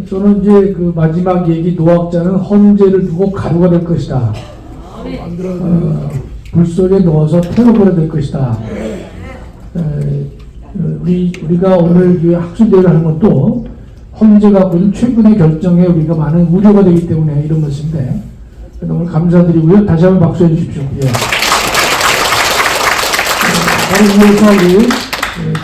저는 이제 그 마지막 얘기 노학자는 헌재를 두고 가루가 될 것이다. 불 속에 넣어서 태워버려야 될 것이다. 우리가 오늘 그 학술대회를 하는 것도 헌재가 갖고 있는 최근의 결정에 우리가 많은 우려가 되기 때문에 이런 것인데 너무 감사드리고요. 다시 한번 박수해 주십시오. 예. 바로 이어서 우리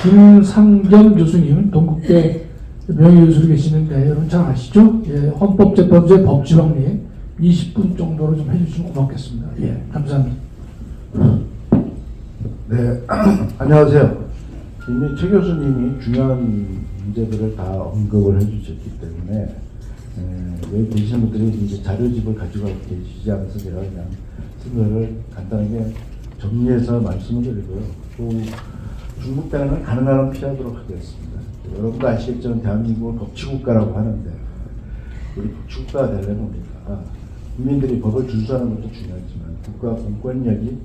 김상겸 교수님, 동국대 명예교수로 계시는데 여러분 잘 아시죠? 예, 헌법재판소의 법지정리 20분 정도로 좀 해주시면 고맙겠습니다. 예, 감사합니다. 네, 안녕하세요. 이미 최 교수님이 중요한 문제들을 다 언급을 해주셨기 때문에 여기 계시는 분들이 이제 자료집을 가지고 계시지 않아서 제가 그냥 쓴 간단하게 정리해서 말씀을 드리고요. 또 중국 대안은 가능한 한 피하도록 하겠습니다. 여러분도 아시겠지만 대한민국은 법치국가라고 하는데 우리 법치국가가 되려면 우리가 국민들이 법을 준수하는 것도 중요하지만 국가 공권력이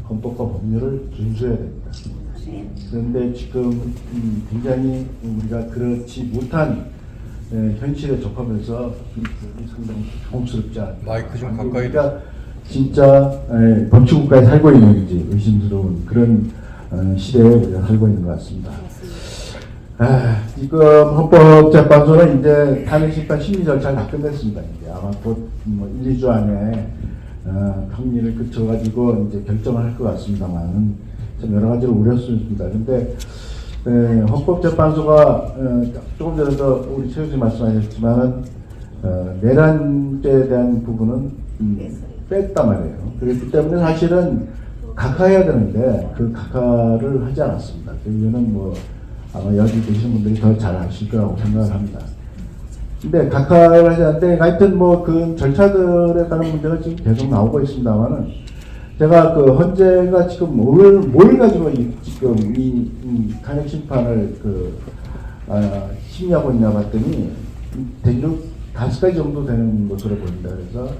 헌법과 법률을 준수해야 됩니다. 그런데 지금 굉장히 우리가 그렇지 못한 현실에 접하면서 상당히 당혹스럽지 않아요. 마이크 좀 가까이. 우리가 진짜 법치국가에 살고 있는지 의심스러운 그런 시대에 우리가 살고 있는 것 같습니다. 지금 헌법재판소는 이제 탄핵심판 심리 절차를 다 끝냈습니다. 이제 아마 곧 1, 2주 안에 평리를 거쳐가지고 이제 결정을 할 것 같습니다만 좀 여러 가지로 우려스럽습니다. 그런데 헌법재판소가 조금 전에도 우리 최 교수님 말씀하셨지만은 내란죄에 대한 부분은 뺐단 말이에요. 그렇기 때문에 사실은 각하해야 되는데 그 각하를 하지 않았습니다. 그 이유는 뭐 아마 여기 계신 분들이 더 잘 아실 거라고 생각을 합니다. 근데 각하를 하지 않는데 하여튼 뭐 그 절차들에 따른 문제가 지금 계속 나오고 있습니다만은 제가 그 헌재가 지금 뭘 가지고 지금 이 탄핵 심판을 심의하고 있냐 봤더니 대략 5가지 정도 되는 것으로 보입니다. 그래서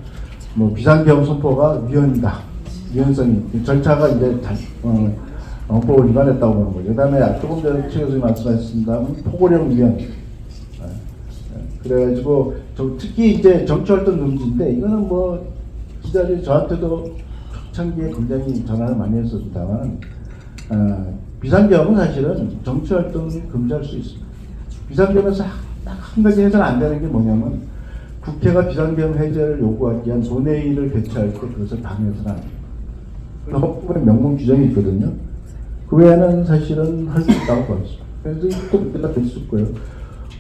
뭐 비상계엄 선포가 위헌이다. 위헌성이 절차가 이제 헌법을 위반했다고 보는 거죠. 그 다음에 조금 전에 최 교수님 말씀하셨습니다만 포고령 위헌. 그래가지고 특히 이제 정치활동 금지인데 이거는 뭐 기자들이 저한테도 초창기에 굉장히 전화를 많이 했었다만 비상계엄은 사실은 정치활동을 금지할 수 있습니다. 비상계엄에서 딱 한 가지 해서는 안 되는 게 뭐냐면 국회가 비상계엄 해제를 요구하기 위한 본회의를 개최할 때 그것을 방해해서는 안 됩니다. 헌법에 명문 규정이 있거든요. 그 외에는 사실은 할 수 있다고 보였습니다. 그래서 또 그때가 될 수 있고요.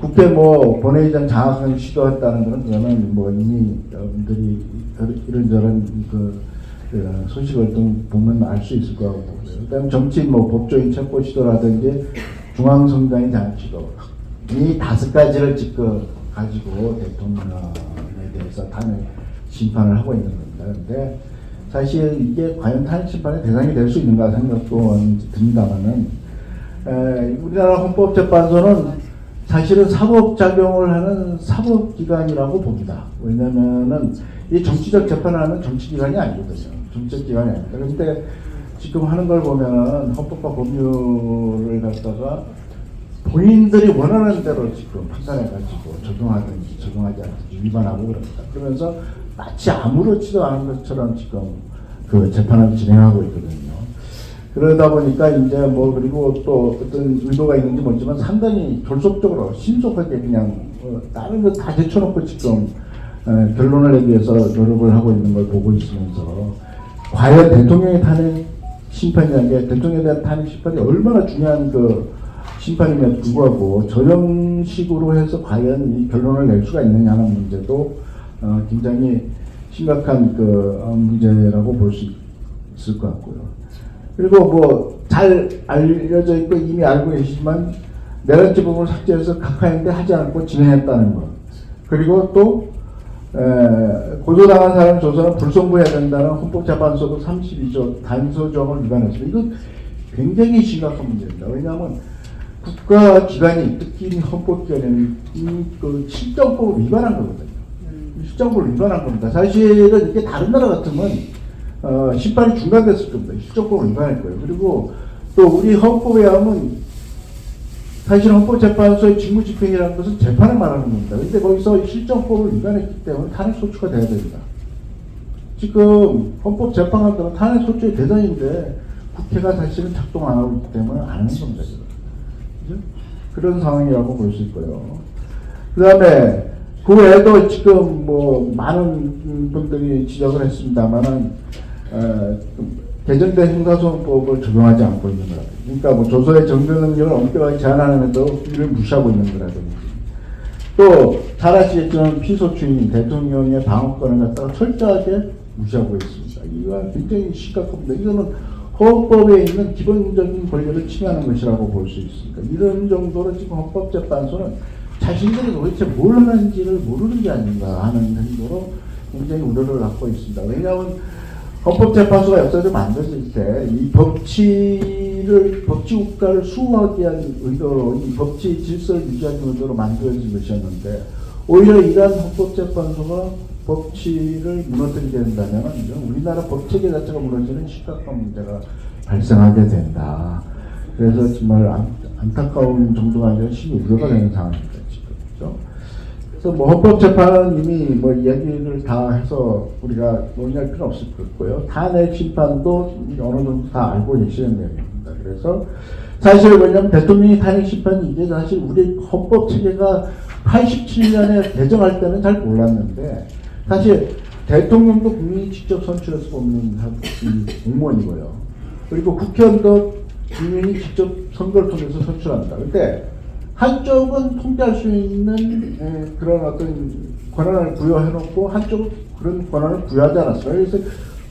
국회 뭐 본회의장 장악을 시도했다는 것은 그거는 뭐 이미 여러분들이 이런저런 소식을 좀 보면 알 수 있을 거라고 보고요. 그다음 정치 뭐 법조인 체포 시도라든지 중앙선관위 장악 시도 이 5가지를 지금 가지고 대통령에 대해서 탄핵 심판을 하고 있는 겁니다. 그런데 사실 이게 과연 탄핵 심판의 대상이 될 수 있는가 생각도 듭니다만은 우리나라 헌법재판소는 사실은 사법작용을 하는 사법기관이라고 봅니다. 왜냐면은 이 정치적 재판을 하는 정치기관이 아니거든요. 정치적 기관이 아닙니다. 그런데 지금 하는 걸 보면은 헌법과 법률을 갖다가 본인들이 원하는 대로 지금 판단해가지고 적용하든지 적용하지 않든지 위반하고 그럽니다. 그러면서 마치 아무렇지도 않은 것처럼 지금 그 재판을 진행하고 있거든요. 그러다 보니까 이제 뭐 그리고 또 어떤 의도가 있는지 모르지만 상당히 졸속적으로 신속하게 그냥 다른 거 다 제쳐놓고 지금 결론을 내기 위해서 노력을 하고 있는 걸 보고 있으면서 과연 대통령의 탄핵 심판이라는 게 대통령에 대한 탄핵 심판이 얼마나 중요한 그 심판임에도 불구하고 저런 식으로 해서 과연 이 결론을 낼 수가 있느냐 하는 문제도 굉장히 심각한 그 문제라고 볼 수 있을 것 같고요. 그리고 뭐 잘 알려져 있고 이미 알고 계시지만 내란죄 부분을 삭제해서 각하했는데 하지 않고 진행했다는 것. 그리고 또 고소당한 사람 조사는 불송부해야 된다는 헌법재판소도 32조 단서정을 위반했습니다. 이거 굉장히 심각한 문제입니다. 왜냐하면 국가기관이 특히 헌법기관은 그 실정법을 위반한 거거든요. 실정법을 위반한 겁니다. 사실은 이게 다른 나라 같으면 심판이 중단됐을 겁니다. 실정법을 위반할 거예요. 그리고 또 우리 헌법에 하면 사실 헌법재판소의 직무집행이라는 것은 재판을 말하는 겁니다. 근데 거기서 실정법을 위반했기 때문에 탄핵소추가 돼야 됩니다. 지금 헌법재판관들은 탄핵소추의 대상인데 국회가 사실은 작동 안 하고 있기 때문에 안 하는 겁니다. 그죠? 그런 상황이라고 볼 수 있고요. 그 다음에 그 외에도 지금 뭐 많은 분들이 지적을 했습니다만은 개정된 형사소송법을 적용하지 않고 있는 거라든지, 그러니까 뭐 조서의 정정 능력을 엄격하게 제한하는데도 이를 무시하고 있는 거라든지, 또 잘 아시겠지만 피소추인 대통령의 방어권을 갖다가 철저하게 무시하고 있습니다. 이건 굉장히 심각합니다. 이거는 헌법에 있는 기본적인 권리를 침해하는 것이라고 볼 수 있습니다. 이런 정도로 지금 헌법재판소는 자신들이 도대체 뭘 하는지를 모르는 게 아닌가 하는 정도로 굉장히 우려를 갖고 있습니다. 왜냐하면 헌법재판소가 역사적으로 만들어질 때 이 법치국가를 수호하기 위한 의도로, 이 법치 질서를 유지하는 의도로 만들어진 것이었는데, 오히려 이러한 헌법재판소가 법치를 무너뜨리게 된다면 우리나라 법체계 자체가 무너지는 심각한 문제가 발생하게 된다. 그래서 정말 안타까운 정도가 아니라 심히 우려가 되는 상황입니다. 지금. 그렇죠? 그래서 뭐 헌법재판은 이미 뭐 이야기를 다 해서 우리가 논의할 필요 없을 것 같고요. 탄핵 심판도 어느 정도 다 알고 계시는 내용입니다. 그래서 사실 왜냐하면 대통령이 탄핵 심판이 이게 사실 우리 헌법 체계가 87년에 개정할 때는 잘 몰랐는데, 사실 대통령도 국민이 직접 선출해서 뽑는 공무원이고요. 그리고 국회의원도 국민이 직접 선거를 통해서 선출한다. 근데 한쪽은 통제할 수 있는 그런 어떤 권한을 부여해놓고 한쪽은 그런 권한을 부여하지 않았어요. 그래서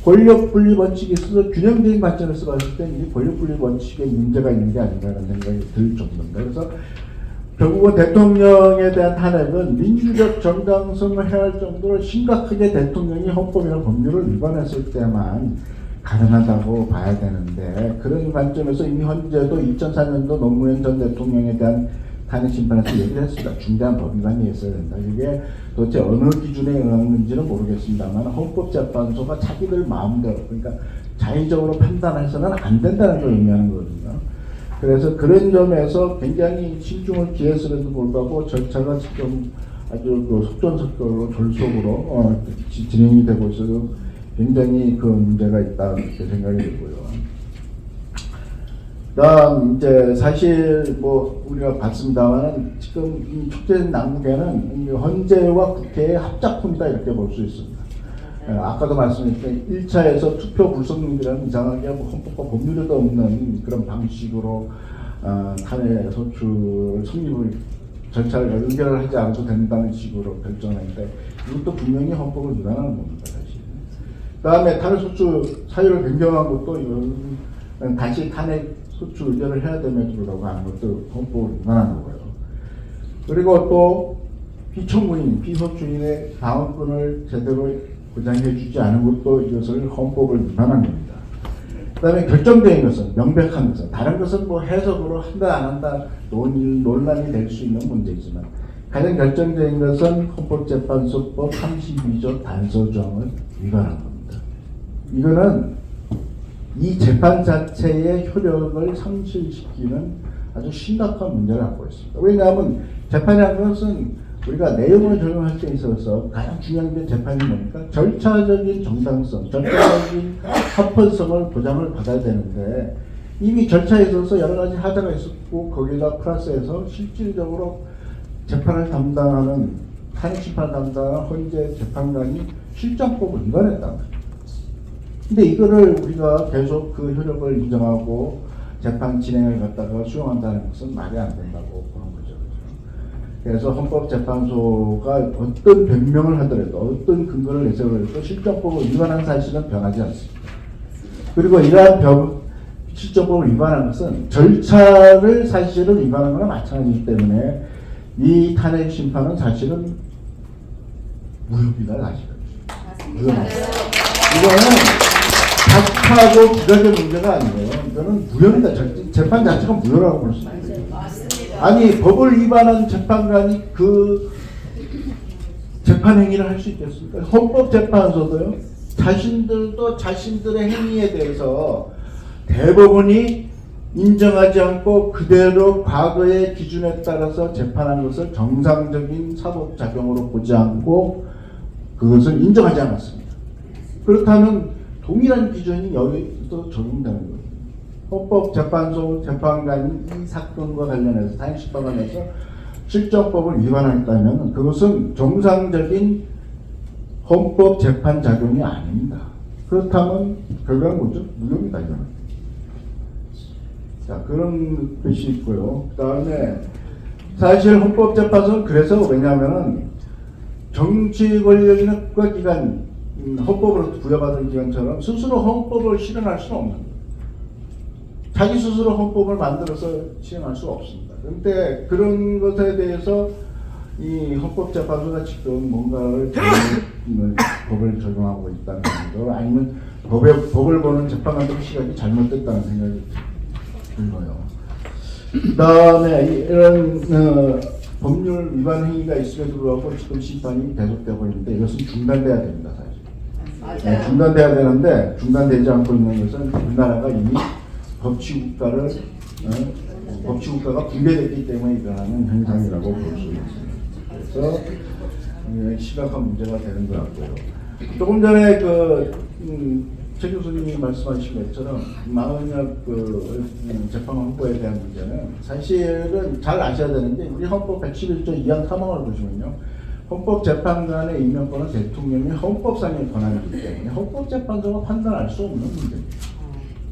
권력분리 원칙에 있어서 균형적인 관점에서 봤을 때 이 권력분리 원칙에 문제가 있는 게 아닌가라는 생각이 들 정도입니다. 그래서 결국은 대통령에 대한 탄핵은 민주적 정당성을 해할 정도로 심각하게 대통령이 헌법이나 법률을 위반했을 때만 가능하다고 봐야 되는데, 그런 관점에서 이미 현재도 2004년도 노무현 전 대통령에 대한 탄핵 심판에서 얘기를 했습니다. 중대한 법 위반이 있어야 된다. 이게 도대체 어느 기준에 의한는지는 모르겠습니다만 헌법재판소가 자기들 마음대로, 그러니까 자의적으로 판단해서는 안 된다는 걸 의미하는 거거든요. 그래서 그런 점에서 굉장히 신중을 기했음에도 불구하고 절차가 지금 아주 그 속전속결로 졸속으로 진행이 되고 있어서 굉장히 그 문제가 있다, 이렇게 생각이 들고요. 그다음 이제 사실 뭐 우리가 봤습니다만은 지금 이 축제된 난국에는 헌재와 국회의 합작품이다, 이렇게 볼 수 있습니다. 아까도 말씀드렸던 1차에서 투표 불성립이라는 이상하게 헌법과 법률에도 없는 그런 방식으로 탄핵 소추 성립을 절차를 의결을 하지 않아도 된다는 식으로 결정했는데, 이것도 분명히 헌법을 위반하는 겁니다, 사실. 그다음에 탄핵 소추 사유를 변경한 것도 이건 다시 탄핵 소추 의결을 해야 됨에도 불구하고 하는 것도 헌법을 위반하는 거고요. 그리고 또 피청구인, 피소추인의 방어권을 제대로 보장해주지 않은 것도 이것을 헌법을 위반한 겁니다. 그 다음에 결정적인 것은, 명백한 것은, 다른 것은 뭐 해석으로 한다 안 한다 논란이 될 수 있는 문제이지만 가장 결정적인 것은 헌법재판소법 32조 단서조항을 위반한 겁니다. 이거는 이 재판 자체의 효력을 상실시키는 아주 심각한 문제를 갖고 있습니다. 왜냐하면 재판이라는 것은 우리가 내용을 적용할 때 있어서 가장 중요한 게 재판이 뭡니까? 절차적인 정당성, 절차적인 합헌성을 보장을 받아야 되는데, 이미 절차에 있어서 여러 가지 하자가 있었고 거기다 플러스해서 실질적으로 재판을 담당하는, 탄핵심판을 담당하는 헌재 재판관이 실정법을 위반했단 말이에요. 근데 이거를 우리가 계속 그 효력을 인정하고 재판 진행을 갖다가 수용한다는 것은 말이 안 된다고 보는 거죠. 그래서 헌법재판소가 어떤 변명을 하더라도, 어떤 근거를 내세우더라도 실정법을 위반한 사실은 변하지 않습니다. 그리고 이러한 실정법을 위반한 것은 절차를 사실은 위반한 거나 마찬가지이기 때문에 이 탄핵 심판은 사실은 무효입니다, 사실은. 무효입니다. 이거는 자하고 기각의 문제가 아니에요. 이거는 무효입니다. 재판 자체가 무효라고 볼 수 있어요. 아니, 법을 위반한 재판관이 그 재판 행위를 할 수 있겠습니까? 헌법재판소도요, 자신들도 자신들의 행위에 대해서 대법원이 인정하지 않고 그대로 과거의 기준에 따라서 재판한 것을 정상적인 사법작용으로 보지 않고 그것을 인정하지 않았습니다. 그렇다면 동일한 기준이 여기도 적용되는 거예요. 헌법재판소 재판관이 이 사건과 관련해서 사행시과 관련해서 실정법을 위반했다면 그것은 정상적인 헌법재판 작용이 아닙니다. 그렇다면 결과는 뭐죠? 무효입니다. 이거는. 자, 그런 것이 있고요. 그 다음에 사실 헌법재판소는 그래서 왜냐하면 정치 권력이나 국가기관, 헌법으로 부여받은 기관처럼 스스로 헌법을 실현할 수는 없는 거예요. 자기 스스로 헌법을 만들어서 시행할 수가 없습니다. 그런데 그런 것에 대해서 이 헌법재판소가 지금 뭔가를 법을 적용하고 있다는 거 아니면 법을 보는 재판관들의 시각이 잘못됐다는 생각이 들어요. 그 다음에 이런 법률 위반 행위가 있음에도 불구하고 지금 심판이 계속되고 있는데 이것은 중단돼야 됩니다. 사실. 네, 중단돼야 되는데 중단되지 않고 있는 것은 우리나라가 이미 법치국가가 붕괴됐기 때문에 일어나는 현상이라고 볼 수 있습니다. 그래서 심각한 문제가 되는 것 같고요. 조금 전에 최 교수님이 말씀하신 것처럼 마흔역 재판 헌법에 대한 문제는 사실은 잘 아셔야 되는데 우리 헌법 111조 2항 3항을 보시면요. 헌법재판관의 임명권은 대통령의 헌법상의 권한이기 때문에 헌법재판소가 판단할 수 없는 문제입니다.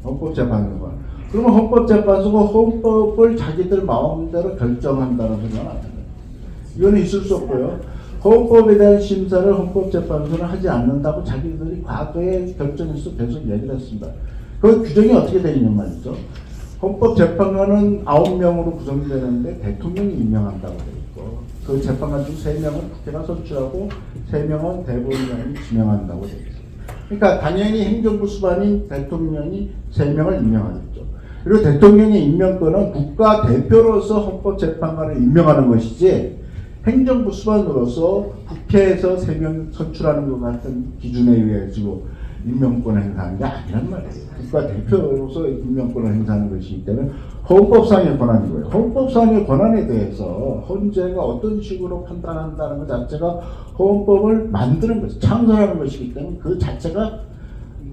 헌법재판소가. 그러면 헌법재판소가 헌법을 자기들 마음대로 결정한다는 소리가 나타나요. 이거는 있을 수 없고요. 헌법에 대한 심사를 헌법재판소는 하지 않는다고 자기들이 과거에 결정에서 계속 얘기를 했습니다. 그 규정이 어떻게 되어 있는 말이죠. 헌법재판관은 9명으로 구성이 되는데 대통령이 임명한다고 되어 있고 그 재판관 중 3명은 국회가 선출하고 3명은 대법원장이 지명한다고 되어 있습니다. 그러니까 당연히 행정부 수반인 대통령이 3명을 임명하겠죠. 그리고 대통령의 임명권은 국가 대표로서 헌법재판관을 임명하는 것이지 행정부 수반으로서 국회에서 3명 선출하는 것 같은 기준에 의해 지고 임명권을 행사하는 게 아니란 말이에요. 국가 대표로서 임명권을 행사하는 것이기 때문에 헌법상의 권한이고요. 헌법상의 권한에 대해서 헌재가 어떤 식으로 판단한다는 것 자체가 헌법을 만드는 것, 창설하는 것이기 때문에 그 자체가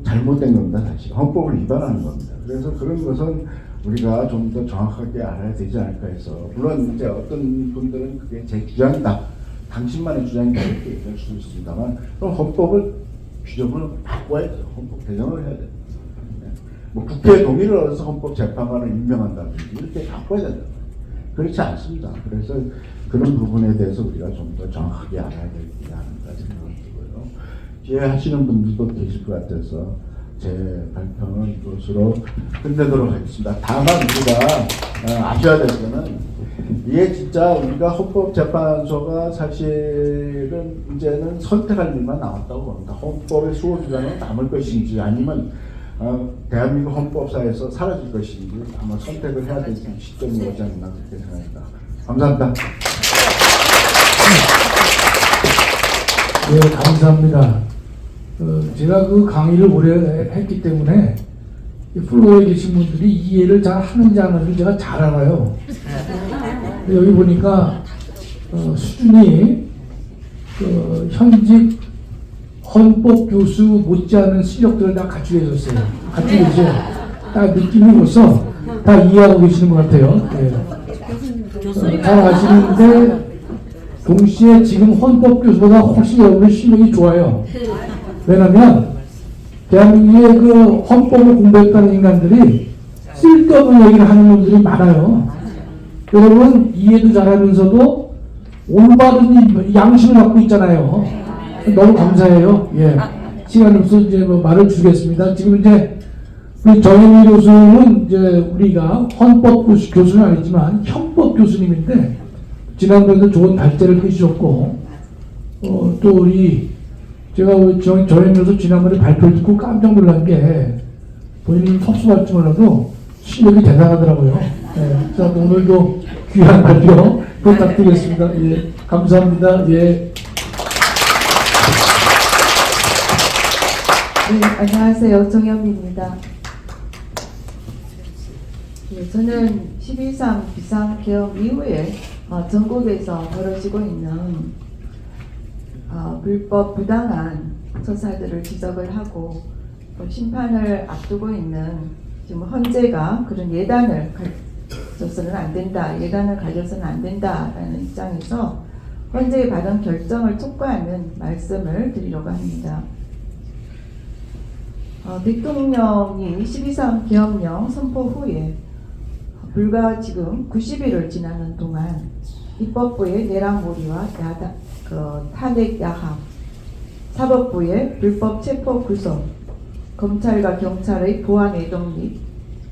잘못된 겁니다. 사실 헌법을 위반하는 겁니다. 그래서 그런 것은 우리가 좀 더 정확하게 알아야 되지 않을까 해서 물론 이제 어떤 분들은 그게 제 주장이다, 당신만의 주장이다 이렇게 얘기할 수도 있습니다만 그럼 헌법을 규정을 바꿔야 돼요. 헌법 개정을 해야 돼요. 뭐 국회의 동의를 얻어서 헌법재판관을 임명한다든지 이렇게 바꿔야 된다. 그렇지 않습니다. 그래서 그런 부분에 대해서 우리가 좀 더 정확하게 알아야 되지 않을까 생각을 들고요. 이해하시는 분들도 계실 것 같아서 제 발표는 이것으로 끝내도록 하겠습니다. 다만 우리가 아셔야 될 것은 이게 진짜 우리가 헌법재판소가 사실은 이제는 선택할 일만 남았다고 봅니다. 헌법의 수호기관은 남을 것인지 아니면 대한민국 헌법사에서 사라질 것인지 아마 선택을 해야 될 시점이 오지 않나 그렇게 생각합니다. 감사합니다. 네, 감사합니다. 제가 그 강의를 오래 했기 때문에 플로어에 계신 분들이 이해를 잘 하는지 안 하는지 제가 잘 알아요. 여기 보니까 수준이 현직 헌법 교수 못지않은 실력들을 다 갖추고 계셨어요. 갖추고 계세요. 딱 느낌이 벌써 다 이해하고 계시는 것 같아요. 네. 잘 아시는데 동시에 지금 헌법 교수보다 훨씬 여러분의 실력이 좋아요. 왜냐면 대한민국의 그 헌법을 공부했다는 인간들이 쓸데없는 얘기를 하는 놈들이 많아요. 여러분 이해도 잘하면서도 올바른 양심을 갖고 있잖아요. 너무 감사해요. 예. 시간 없어서 이제 뭐 말을 주겠습니다. 지금 이제 우리 정현미 교수는 이제 우리가 헌법 교수는 아니지만 형법 교수님인데 지난번에도 좋은 발제를 해주셨고 또 우리 제가 정현미 교수 지난번에 발표를 듣고 깜짝 놀란 게 본인은 섭수할 줄 몰라도 실력이 대단하더라고요. 예. 자, 오늘도 귀한 발표 부탁드리겠습니다. 예. 감사합니다. 예. 네, 안녕하세요. 정현미입니다. 예, 저는 12.3 비상계엄 이후에 전국에서 벌어지고 있는 불법 부당한 처사들을 지적을 하고 또 심판을 앞두고 있는 지금 헌재가 그런 예단을 가져서는 안 된다, 예단을 가져서는 안 된다라는 입장에서 헌재의 받은 결정을 촉구하는 말씀을 드리려고 합니다. 대통령이 12.3 계엄령 선포 후에 불과 지금 90일을 지나는 동안 입법부의 내랑몰이와 탄핵 야합, 사법부의 불법 체포 구속, 검찰과 경찰의 보안 외동 및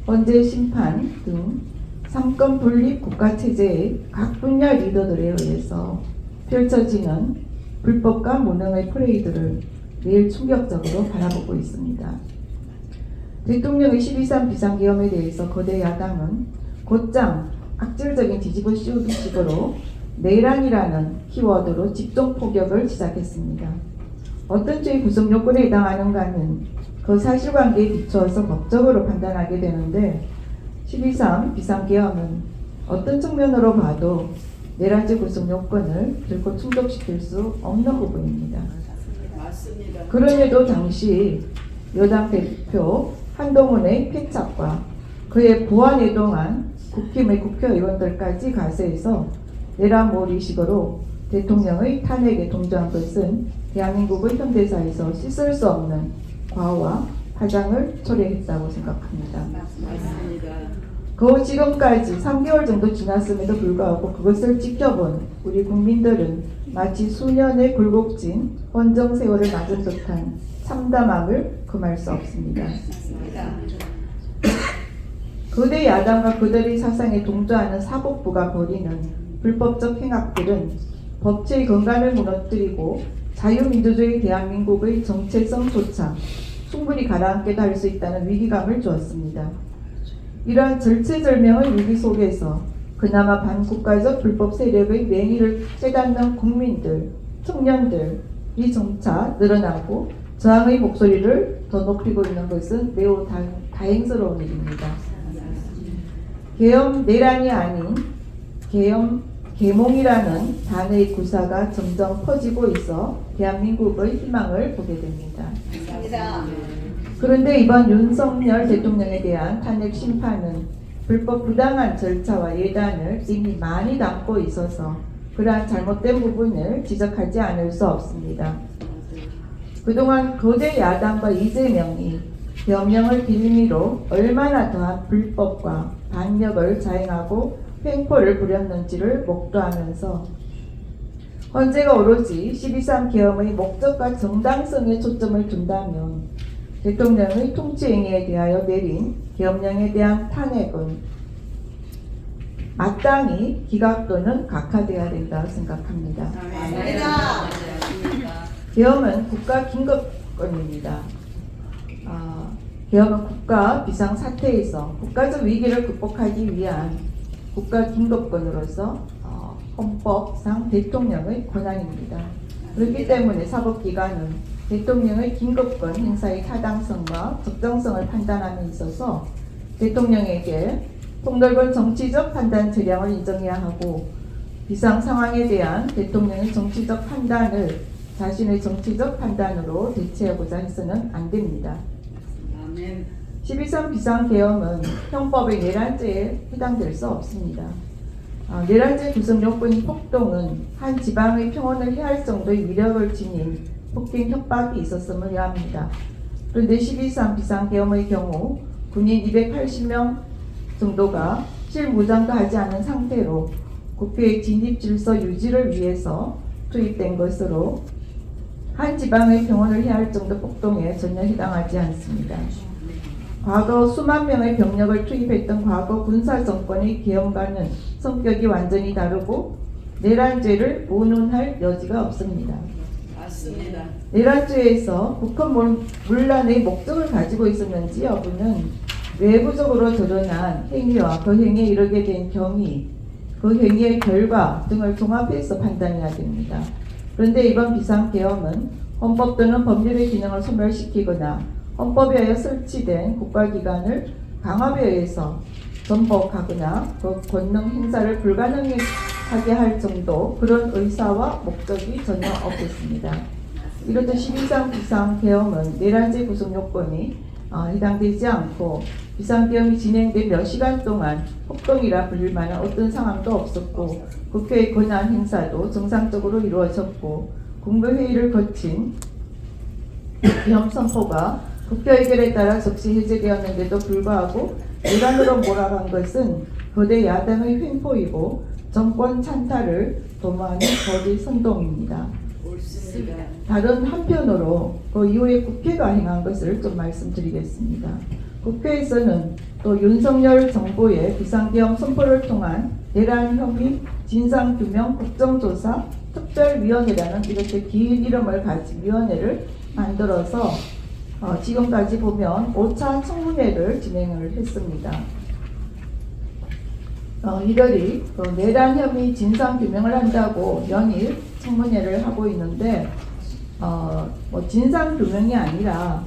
헌재 심판 등 삼권 분립 국가체제의 각 분야 리더들에 의해서 펼쳐지는 불법과 무능의 프레이드를 매일 충격적으로 바라보고 있습니다. 대통령의 12.3 비상계엄에 대해서 거대 야당은 곧장 악질적인 뒤집어 씌우기 식으로 내란이라는 키워드로 집중 포격을 시작했습니다. 어떤 죄의 구성 요건에 해당하는가는 그 사실관계에 비추어서 법적으로 판단하게 되는데 12.3 비상계엄은 어떤 측면으로 봐도 내란죄 구성 요건을 결코 충족시킬 수 없는 부분입니다. 맞습니다. 그럼에도 당시 여당 대표 한동훈의 패착과 그의 보안에 동한 국힘의 국회의원들까지 가세해서 내란몰이식으로 대통령의 탄핵에 동조한 것은 대한민국의 현대사에서 씻을 수 없는 과오와 파장을 초래했다고 생각합니다. 맞습니다. 그 지금까지 3개월 정도 지났음에도 불구하고 그것을 지켜본 우리 국민들은 마치 수년의 굴곡진 헌정 세월을 맞은 듯한 참담함을 금할 수 없습니다. 거대 야당과 그들의 사상에 동조하는 사법부가 벌이는 불법적 행악들은 법치의 근간을 무너뜨리고 자유민주주의 대한민국의 정체성조차 충분히 가라앉게 할 수 있다는 위기감을 주었습니다. 이러한 절체절명의 위기 속에서 그나마 반국가적 불법 세력의 맹의를 깨닫는 국민들, 청년들이 점차 늘어나고 저항의 목소리를 더 높이고 있는 것은 매우 다행스러운 일입니다. 계엄 내란이 아닌 계몽이라는 단어의 구사가 점점 퍼지고 있어 대한민국의 희망을 보게 됩니다. 그런데 이번 윤석열 대통령에 대한 탄핵 심판은 불법 부당한 절차와 예단을 이미 많이 담고 있어서 그러한 잘못된 부분을 지적하지 않을 수 없습니다. 그동안 거대 야당과 이재명이 변명을 빌미로 얼마나 더한 불법과 반역을 자행하고 횡포를 부렸는지를 목도하면서 헌재가 오로지 12.3 계엄의 목적과 정당성에 초점을 둔다면 대통령의 통치행위에 대하여 내린 계엄령에 대한 탄핵은 마땅히 기각 또는 각하되어야 된다고 생각합니다. 계엄은 국가 긴급권입니다. 계엄은 국가 비상사태에서 국가적 위기를 극복하기 위한 국가 긴급권으로서 헌법상 대통령의 권한입니다. 그렇기 때문에 사법기관은 대통령의 긴급권 행사의 타당성과 적정성을 판단함에 있어서 대통령에게 폭넓은 정치적 판단 재량을 인정해야 하고 비상 상황에 대한 대통령의 정치적 판단을 자신의 정치적 판단으로 대체하고자 해서는 안 됩니다. 12.3 비상계엄은 형법의 내란죄에 해당될 수 없습니다. 내란죄 구성 요건인 폭동은 한 지방의 평온을 해할 정도의 위력을 지닌 폭행 협박이 있었음을 합니다. 그런데 12.3 비상계엄의 경우 군인 280명 정도가 실무장도 하지 않은 상태로 국회의 진입 질서 유지를 위해서 투입된 것으로 한 지방의 평온을 해할 정도 폭동에 전혀 해당하지 않습니다. 과거 수만 명의 병력을 투입했던 과거 군사 정권의 계엄과는 성격이 완전히 다르고 내란죄를 운운할 여지가 없습니다. 맞습니다. 내란죄에서 북한 문란의 목적을 가지고 있었는지 여부는 외부적으로 드러난 행위와 그 행위에 이르게 된 경위, 그 행위의 결과 등을 종합해서 판단해야 됩니다. 그런데 이번 비상계엄은 헌법 또는 법률의 기능을 소멸시키거나 헌법에 의해 설치된 국가기관을 강압에 의해서 전복하거나 그 권능 행사를 불가능하게 할 정도 그런 의사와 목적이 전혀 없었습니다. 이렇듯 12상 비상계엄은 내란죄 구성 요건이 해당되지 않고 비상계엄이 진행된 몇 시간 동안 폭동이라 불릴 만한 어떤 상황도 없었고 국회의 권한 행사도 정상적으로 이루어졌고 국무회의를 거친 계엄 선포가 국회 의결에 따라 즉시 해제되었는데도 불구하고 내란으로 몰아간 것은 거대 야당의 횡포이고 정권 찬탈을 도모하는 거짓 선동입니다. 옳습니다. 다른 한편으로 그 이후에 국회가 행한 것을 좀 말씀드리겠습니다. 국회에서는 또 윤석열 정부의 비상계엄 선포를 통한 내란 혐의 진상규명 국정조사 특별위원회라는 이렇게 긴 이름을 가진 위원회를 만들어서 지금까지 보면 5차 청문회를 진행을 했습니다. 이들이 내란 혐의 진상 규명을 한다고 연일 청문회를 하고 있는데 뭐 진상 규명이 아니라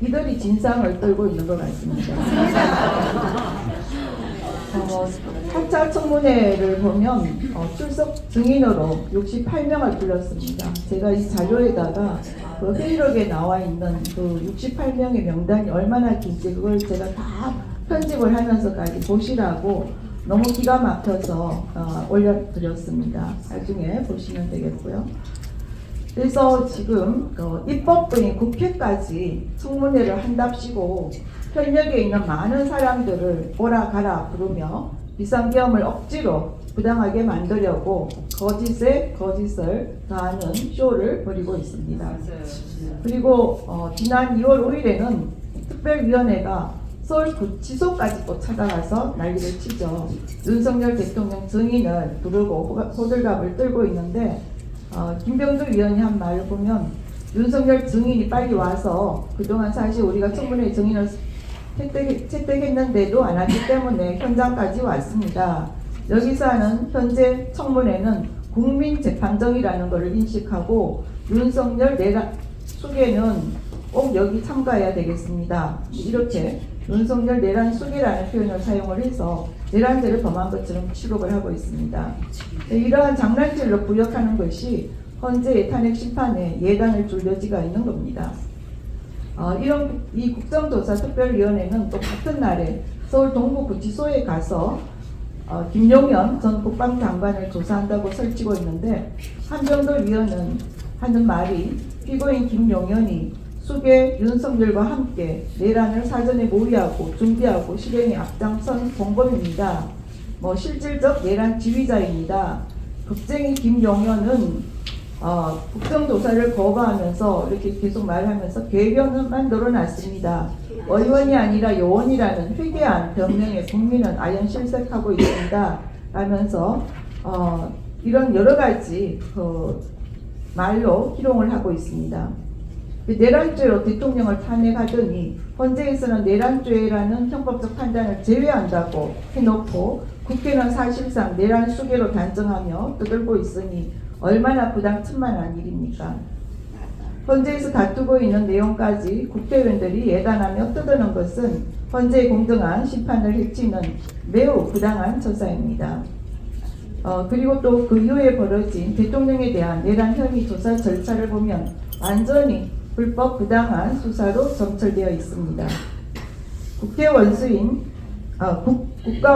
이들이 진상을 떨고 있는 것 같습니다. 4차 청문회를 보면 출석 증인으로 68명을 불렀습니다. 제가 이 자료에다가 그 회의록에 나와 있는 그 68명의 명단이 얼마나 긴지 그걸 제가 다 편집을 하면서까지 보시라고 너무 기가 막혀서 올려드렸습니다. 나중에 보시면 되겠고요. 그래서 지금 입법부인 국회까지 청문회를 한답시고 현역에 있는 많은 사람들을 오라 가라 부르며 비상계엄을 억지로 부당하게 만들려고 거짓에 거짓을 더하는 쇼를 벌이고 있습니다. 그리고 지난 2월 5일에는 특별위원회가 서울구치소까지 또 찾아가서 난리를 치죠. 윤석열 대통령 증인을 부르고 호들갑을 떨고 있는데 김병주 위원이 한 말을 보면 윤석열 증인이 빨리 와서 그동안 사실 우리가 청문회 증인을 채택했는데도 안 하기 때문에 현장까지 왔습니다. 여기서 하는 현재 청문회는 국민재판정이라는 것을 인식하고 윤석열 내란 수계는 꼭 여기 참가해야 되겠습니다. 이렇게 윤석열 내란 수계라는 표현을 사용을 해서 내란죄를 범한 것처럼 취급을 하고 있습니다. 이러한 장난질로 부역하는 것이 헌재의 탄핵 심판에 예단을 줄 여지가 있는 겁니다. 이 국정조사 특별위원회는 또 같은 날에 서울 동부구치소에 가서 김용현 전 국방장관을 조사한다고 설치고 있는데 한병돌 위원은 하는 말이 피고인 김용현이 수계 윤석열과 함께 내란을 사전에 모의하고 준비하고 실행에 앞장선 공범입니다. 실질적 내란 지휘자입니다. 급쟁이 김용현은 국정조사를 거부하면서 이렇게 계속 말하면서 궤변만 늘어났습니다. 의원이 아니라 요원이라는 회개한 변명에 국민은 아연 실색하고 있습니다. 라면서 이런 여러 가지 말로 희롱을 하고 있습니다. 내란죄로 대통령을 탄핵하더니 헌재에서는 내란죄라는 형법적 판단을 제외한다고 해놓고 국회는 사실상 내란 수계로 단정하며 떠들고 있으니 얼마나 부당천만한 일입니까? 헌재에서 다투고 있는 내용까지 국회의원들이 예단하며 떠드는 것은 헌재의 공정한 심판을 해치는 매우 부당한 처사입니다. 그리고 또 그 이후에 벌어진 대통령에 대한 내란 혐의 조사 절차를 보면 완전히 불법 부당한 수사로 점철되어 있습니다. 국가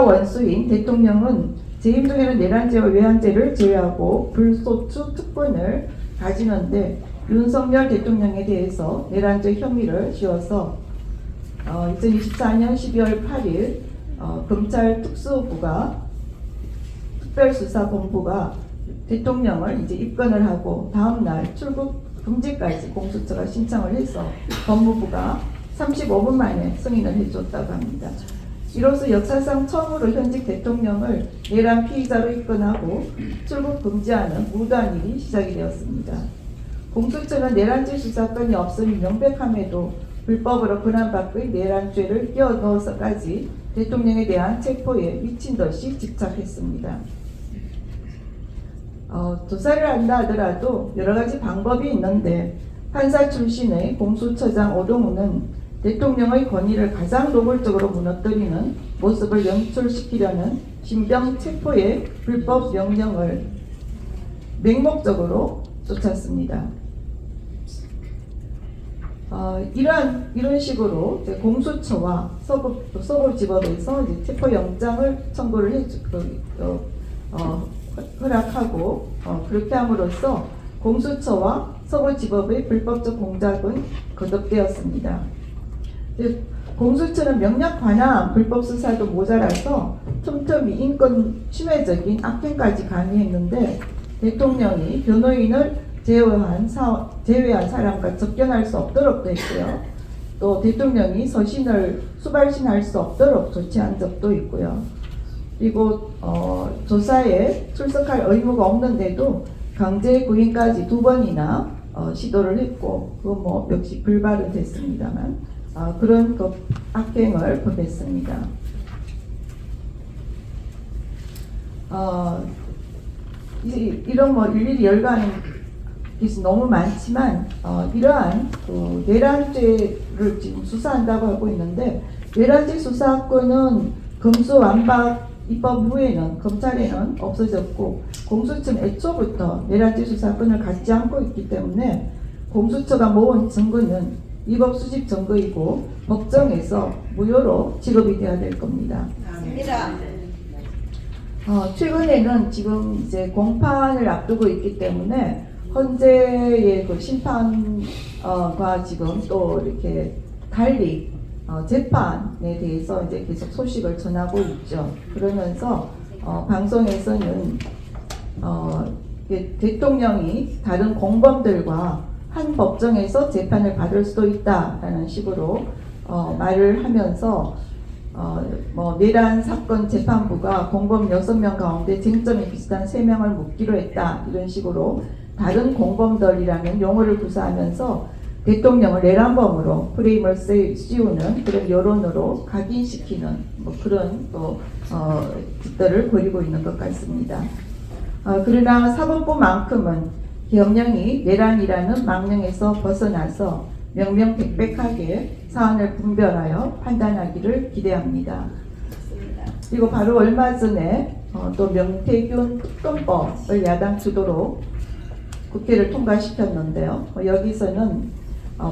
원수인 대통령은 재임 중에는 내란죄와 외환죄를 제외하고 불소추 특권을 가지는데 윤석열 대통령에 대해서 내란죄 혐의를 씌워서 2024년 12월 8일 검찰 특별수사본부가 대통령을 이제 입건을 하고 다음날 출국 금지까지 공수처가 신청을 해서 법무부가 35분 만에 승인을 해줬다고 합니다. 이로써 역사상 처음으로 현직 대통령을 내란 피의자로 입건하고 출국 금지하는 무도한 일이 시작이 되었습니다. 공수처는 내란죄 수사권이 없음이 명백함에도 불법으로 권한밖의 내란죄를 끼워 넣어서까지 대통령에 대한 체포에 미친 듯이 집착했습니다. 조사를 한다 하더라도 여러 가지 방법이 있는데 판사 출신의 공수처장 오동훈은 대통령의 권위를 가장 노골적으로 무너뜨리는 모습을 연출시키려는 신병 체포의 불법 명령을 맹목적으로 쫓았습니다. 이런 식으로 이제 공수처와 서울지법에서 이제 체포영장을 청구를 허락하고 그렇게 함으로써 공수처와 서울지법의 불법적 공작은 거듭되었습니다. 공수처는 명령 관한 불법 수사도 모자라서 틈틈이 인권 침해적인 악행까지 가미했는데 대통령이 변호인을 제외한 사람과 접견할 수 없도록 했고요. 또 대통령이 서신을 수발신할 수 없도록 조치한 적도 있고요. 그리고 조사에 출석할 의무가 없는데도 강제 구인까지 2번이나 시도를 했고 그건 뭐 역시 불발은 됐습니다만 그런 그 악행을 범했습니다. 이런 뭐 일일이 열거하는 것이 너무 많지만 이러한 그 내란죄를 지금 수사한다고 하고 있는데 내란죄 수사권은 검수완박 입법 후에는 검찰에는 없어졌고 공수처는 애초부터 내란죄 수사권을 갖지 않고 있기 때문에 공수처가 모은 증거는 위법 수집 증거이고 법정에서 무효로 취급이 돼야 될 겁니다. 최근에는 지금 이제 공판을 앞두고 있기 때문에 헌재의 그 심판과 지금 또 이렇게 달리 재판에 대해서 이제 계속 소식을 전하고 있죠. 그러면서 방송에서는 대통령이 다른 공범들과 한 법정에서 재판을 받을 수도 있다라는 식으로 말을 하면서 뭐 내란 사건 재판부가 공범 6명 가운데 쟁점이 비슷한 3명을 묻기로 했다 이런 식으로 다른 공범들이라는 용어를 구사하면서 대통령을 내란범으로 프레임을 씌우는 그런 여론으로 각인시키는 뭐 그런 또 짓들을 벌이고 있는 것 같습니다. 그러나 사법부만큼은 계엄령이 내란이라는 망령에서 벗어나서 명명백백하게 사안을 분별하여 판단하기를 기대합니다. 그리고 바로 얼마 전에 또 명태균 특검법을 야당 주도로 국회를 통과시켰는데요. 여기서는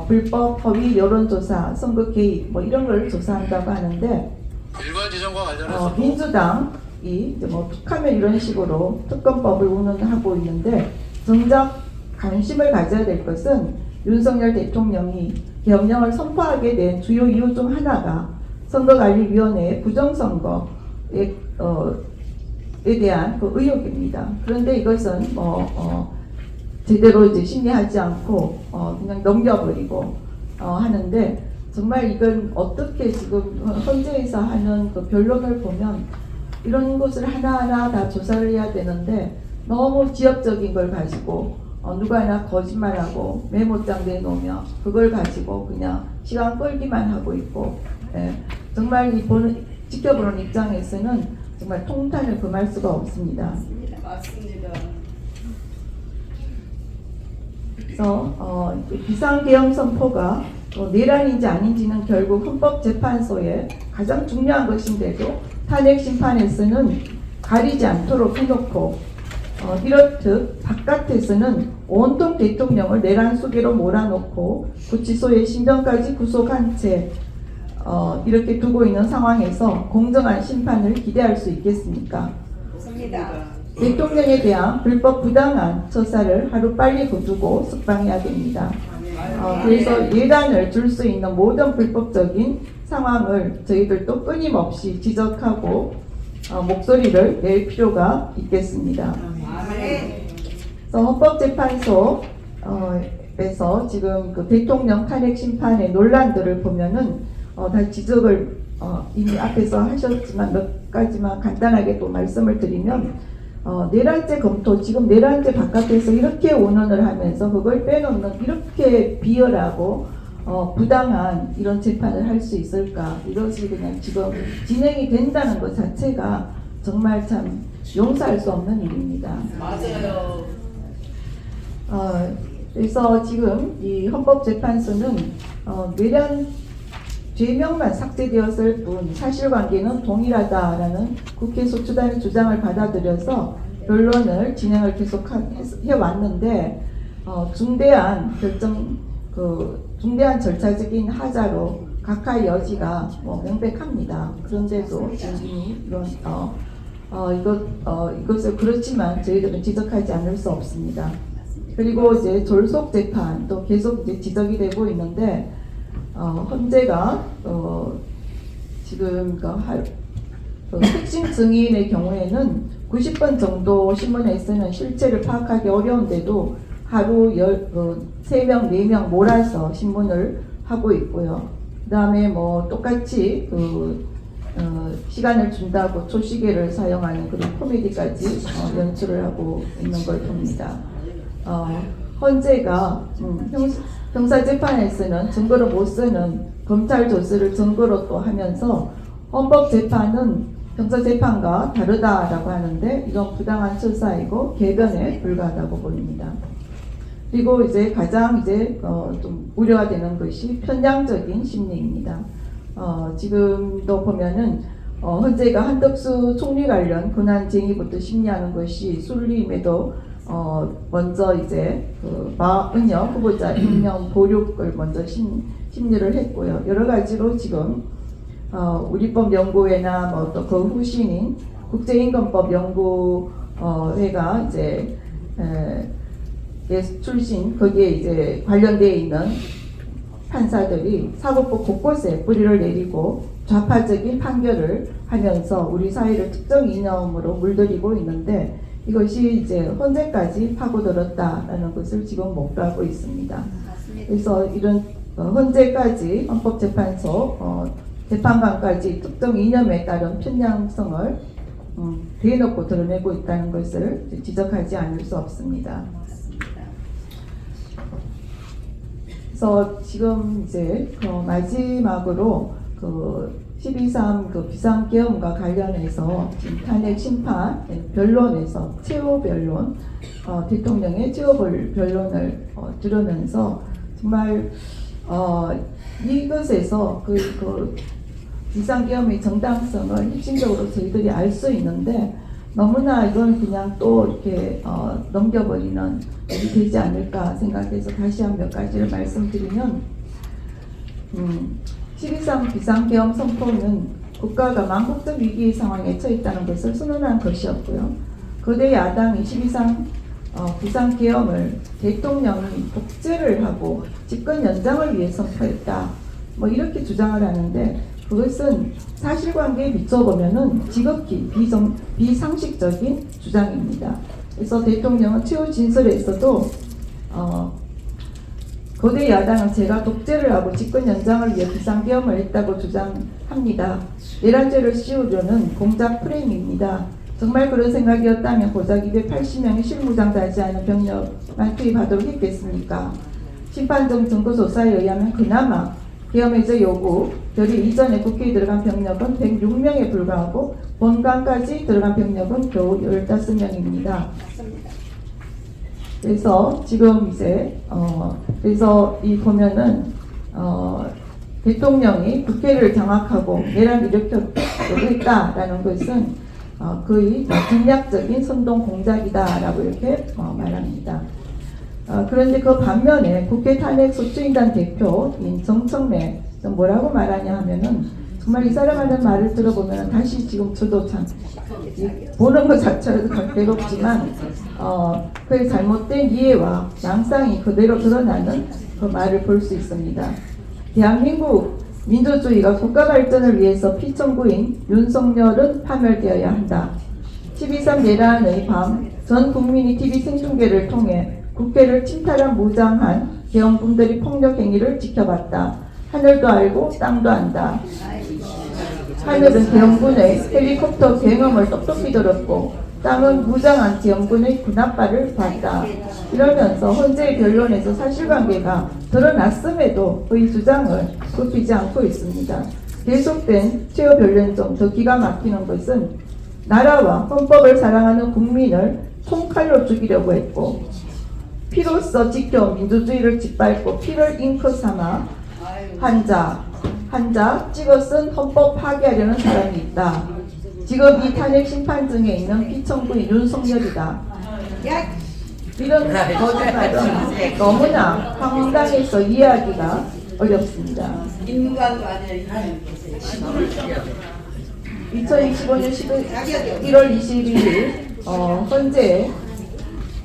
불법 허위 여론조사, 선거 개입 뭐 이런 걸 조사한다고 하는데 일반 지정과 관련해서 민주당이 이제 뭐 툭하면 이런 식으로 특검법을 운운하고 있는데 정작 관심을 가져야 될 것은 윤석열 대통령이 계엄령을 선포하게 된 주요 이유 중 하나가 선거관리위원회의 부정선거에 대한 그 의혹입니다. 그런데 이것은 제대로 이제 심리하지 않고 그냥 넘겨버리고 하는데 정말 이건 어떻게 지금 헌재에서 하는 그 변론을 보면 이런 것을 하나하나 다 조사를 해야 되는데 너무 지엽적인 걸 가지고 누가 하나 거짓말하고 메모장 내놓으며 그걸 가지고 그냥 시간 끌기만 하고 있고 정말 지켜보는 입장에서는 정말 통탄을 금할 수가 없습니다. 맞습니다. 그래서 비상계엄 선포가 내란인지 아닌지는 결국 헌법재판소에 가장 중요한 것인데도 탄핵 심판에서는 가리지 않도록 해놓고 이렇듯 바깥에서는 온통 대통령을 내란 속에로 몰아놓고 구치소에 신병까지 구속한 채 이렇게 두고 있는 상황에서 공정한 심판을 기대할 수 있겠습니까? 대통령에 대한 불법 부당한 처사를 하루빨리 거두고 석방해야 됩니다. 그래서 예단을 줄 수 있는 모든 불법적인 상황을 저희들도 끊임없이 지적하고 목소리를 낼 필요가 있겠습니다. 그래서 헌법재판소에서 지금 그 대통령 탄핵 심판의 논란들을 보면은 다 지적을 이미 앞에서 하셨지만 몇 가지만 간단하게 또 말씀을 드리면 내란죄 검토, 지금 내란죄 바깥에서 이렇게 원언을 하면서 그걸 빼놓는 이렇게 비열하고 부당한 이런 재판을 할 수 있을까? 이것이 그냥 지금 진행이 된다는 것 자체가 정말 참 용서할 수 없는 일입니다. 맞아요. 그래서 지금 이 헌법재판소는 내란 죄명만 삭제되었을 뿐 사실관계는 동일하다라는 국회 소추단의 주장을 받아들여서 변론을 진행을 계속 해왔는데 중대한 절차적인 하자로 각하의 여지가 명백합니다. 그런데도 이미 이것을 그렇지만 저희들은 지적하지 않을 수 없습니다. 그리고 이제 졸속 재판도 계속 이제 지적이 되고 있는데 헌재가 지금 핵심 증인의 경우에는 90번 정도 신문에 쓰는 실체를 파악하기 어려운데도 하루 3명, 4명 몰아서 신문을 하고 있고요. 그 다음에 똑같이 시간을 준다고 초시계를 사용하는 그런 코미디까지 연출을 하고 있는 걸 봅니다. 헌재가 형사재판에서는 증거로 못 쓰는 검찰 조서를 증거로 또 하면서 헌법재판은 형사재판과 다르다라고 하는데 이건 부당한 처사이고 개변에 불과하다고 보입니다. 그리고 이제 가장 좀 우려가 되는 것이 편향적인 심리입니다. 지금도 보면은 헌재가 한덕수 총리 관련 권한쟁의부터 심리하는 것이 순리임에도 먼저 마은혁 후보자 임명 보류을 먼저 심리를 했고요. 여러 가지로 지금 우리법연구회나 또 그 후신인 국제인권법연구회가 출신 거기에 관련되어 있는 판사들이 사법부 곳곳에 뿌리를 내리고 좌파적인 판결을 하면서 우리 사회를 특정 이념으로 물들이고 있는데 이것이 헌재까지 파고들었다라는 것을 지금 목도하고 있습니다. 그래서 이런 헌재까지 헌법재판소 재판관까지 특정 이념에 따른 편향성을 대놓고 드러내고 있다는 것을 지적하지 않을 수 없습니다. 그래서 지금 마지막으로 12.3 비상계엄과 관련해서 지금 탄핵 심판 변론에서 최후 변론, 대통령의 최후 변론을 들으면서 정말 이것에서 비상계엄의 정당성을 핵심적으로 저희들이 알 수 있는데 너무나 이건 그냥 또 이렇게 넘겨버리는 일이 되지 않을까 생각해서 다시 한 몇 가지를 말씀드리면 12.3 비상계엄 선포는 국가가 망국적 위기 상황에 처했다는 것을 선언한 것이었고요. 거대 야당이 12.3 비상계엄을 대통령이 독재를 하고 집권 연장을 위해 선포했다. 이렇게 주장을 하는데 그것은 사실관계에 비춰보면은 지극히 비상식적인 주장입니다. 그래서 대통령은 최후 진술에서도 거대 야당은 제가 독재를 하고 집권 연장을 위해 비상계엄을 했다고 주장합니다. 내란죄를 씌우려는 공작 프레임입니다. 정말 그런 생각이었다면 고작 280명의 실무장사하지 않은 병력만 투입하도록 했겠습니까? 심판적 증거조사에 의하면 그나마 계엄해제 요구 결의 이전에 국회에 들어간 병력은 106명에 불과하고 본관까지 들어간 병력은 겨우 15명입니다. 그래서 지금 그래서 이 보면은 대통령이 국회를 장악하고 내란을 일으켰다고 했다라는 것은 거의 전략적인 선동 공작이다라고 이렇게 말합니다. 그런데 그 반면에 국회 탄핵 소추인단 대표인 정청래 뭐라고 말하냐 하면은 정말 이 사람 하는 말을 들어보면 다시 지금 저도 참 보는 것 자체로도 괴롭지만 그의 잘못된 이해와 양상이 그대로 드러나는 그 말을 볼 수 있습니다. 대한민국 민주주의가 국가 발전을 위해서 피청구인 윤석열은 파멸되어야 한다. 12.3 내란의 밤 전 국민이 TV 생중계를 통해 국회를 침탈한 무장한 계엄군들이 폭력 행위를 지켜봤다. 하늘도 알고 땅도 안다. 하늘은 계엄군의 헬리콥터 경험을 똑똑히 들었고 땅은 무장한 계엄군의 군합발을 봤다. 이러면서 헌재의 변론에서 사실관계가 드러났음에도 그의 주장을 굽히지 않고 있습니다. 계속된 최후 변론 중 더 기가 막히는 것은 나라와 헌법을 사랑하는 국민을 총칼로 죽이려고 했고 피로써 지켜 민주주의를 짓밟고 피를 잉크 삼아 한 자, 한자 찍어 쓴 헌법 파기하려는 사람이 있다. 지금 이 탄핵 심판증에 있는 피청구인 윤석열이다. 이런 거짓말은 너무나 황당해서 이해하기가 어렵습니다. 인간도 아니야. 2025년 1월 21일 현재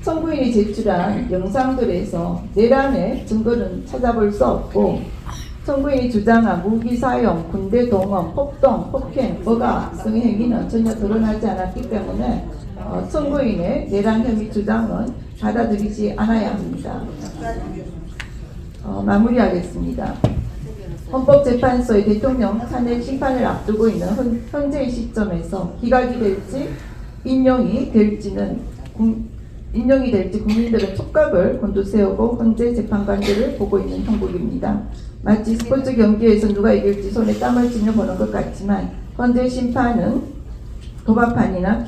청구인이 제출한 영상들에서 내란의 증거는 찾아볼 수 없고 청구인이 주장한 무기 사용, 군대 동원, 폭동, 폭행, 버가 등의 행위는 전혀 드러나지 않았기 때문에 청구인의 내란 혐의 주장은 받아들이지 않아야 합니다. 마무리하겠습니다. 헌법재판소의 대통령 탄핵 심판을 앞두고 있는 현재의 시점에서 기각이 될지 인용이 될지 국민들은 촉각을 곤두세우고 현재 재판관들을 보고 있는 형국입니다. 마치 스포츠 경기에서 누가 이길지 손에 땀을 쥐려보는 것 같지만 현재 심판은 도박판이나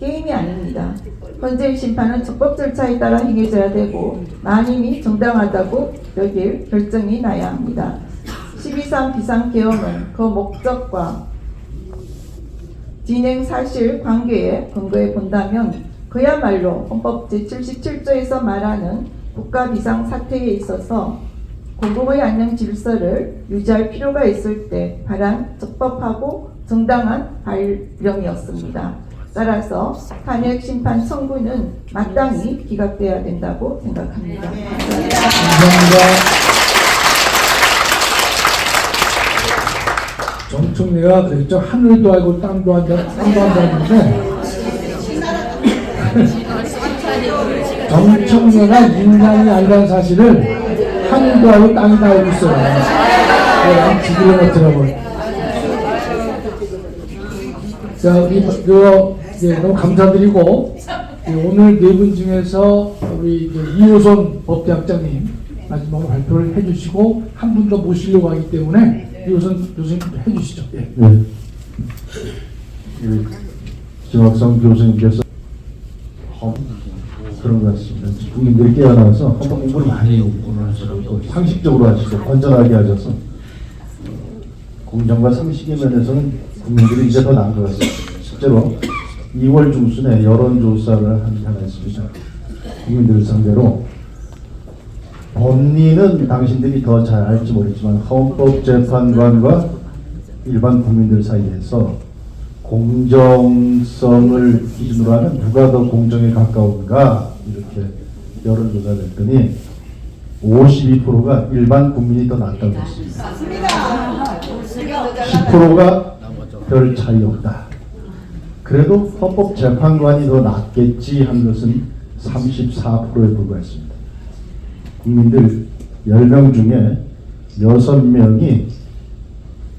게임이 아닙니다. 현재 심판은 적법 절차에 따라 행해져야 되고 만임이 정당하다고 여길 결정이 나야 합니다. 12.3 비상계엄은 그 목적과 진행 사실 관계에 근거해 본다면 그야말로 헌법 제77조에서 말하는 국가 비상사태에 있어서 공공의 안녕 질서를 유지할 필요가 있을 때 발한 적법하고 정당한 발령이었습니다. 따라서 탄핵 심판 청구는 마땅히 기각돼야 된다고 생각합니다. 감사합니다. 정청래가 그랬죠. 하늘도 알고 땅도 한다는데 정청래가 인간이 아니라는 사실을 하늘도 알고 땅이 다 알고 있어요. 지구를 못들어보. 자, 우리 너무 감사드리고 오늘 네 분 중에서 우리 이호선 법대학장님 마지막으로 발표를 해주시고 한 분 더 모시려고 하기 때문에 이호선 교수님 해주시죠. 예. 네. 김학성 교수님께서 그런 것 같습니다. 국민들이 깨어나서 헌법 공부를 많이 하시고 상식적으로 하시고 건전하게 하셔서 공정과 상식의 면에서는 국민들이 이제 더 나은 것 같습니다. 실제로 2월 중순에 여론조사를 하나 했습니다. 국민들을 상대로 법리는 당신들이 더 잘 알지 모르지만 헌법재판관과 일반 국민들 사이에서 공정성을 기준으로 하면 누가 더 공정에 가까운가 이렇게 여론조사를 했더니 52%가 일반 국민이 더 낫다고 했습니다. 10%가 별 차이 없다. 그래도 헌법재판관이 더 낫겠지 한 것은 34%에 불과했습니다. 국민들 10명 중에 6명이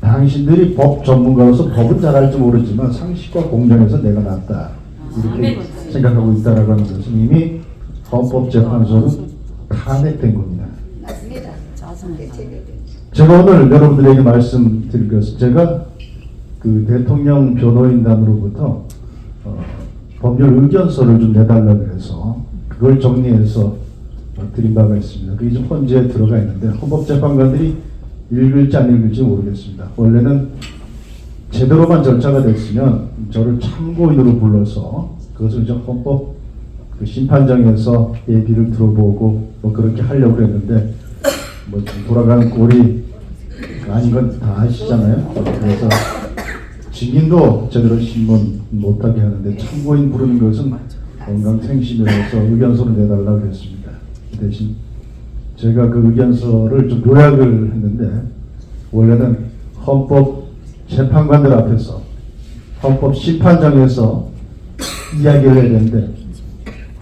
당신들이 법 전문가로서 법은 잘 알지 모르지만 상식과 공정에서 내가 낫다 이렇게 생각하고 있다라고 하는 것은 이미 헌법재판소는 탄핵된 겁니다. 제가 오늘 여러분들에게 말씀드릴 것은 제가 그 대통령 변호인단으로부터 법률 의견서를 좀 내달라고 해서 그걸 정리해서 드린 바가 있습니다. 그게 좀 헌재에 들어가 있는데 헌법재판관들이 읽을지 안 읽을지 모르겠습니다. 원래는 제대로만 절차가 됐으면 저를 참고인으로 불러서 그것을 이제 헌법 그 심판장에서 얘기를 들어보고 뭐 그렇게 하려고 했는데 뭐 돌아가는 꼴이 아닌 건 다 아시잖아요. 그래서 증인도 제대로 신문 못하게 하는데 참고인 부르는 것은 건강생심이라서 의견서를 내달라고 했습니다. 대신 제가 그 의견서를 좀 요약을 했는데 원래는 헌법 재판관들 앞에서 헌법 심판장에서 이야기를 해야 되는데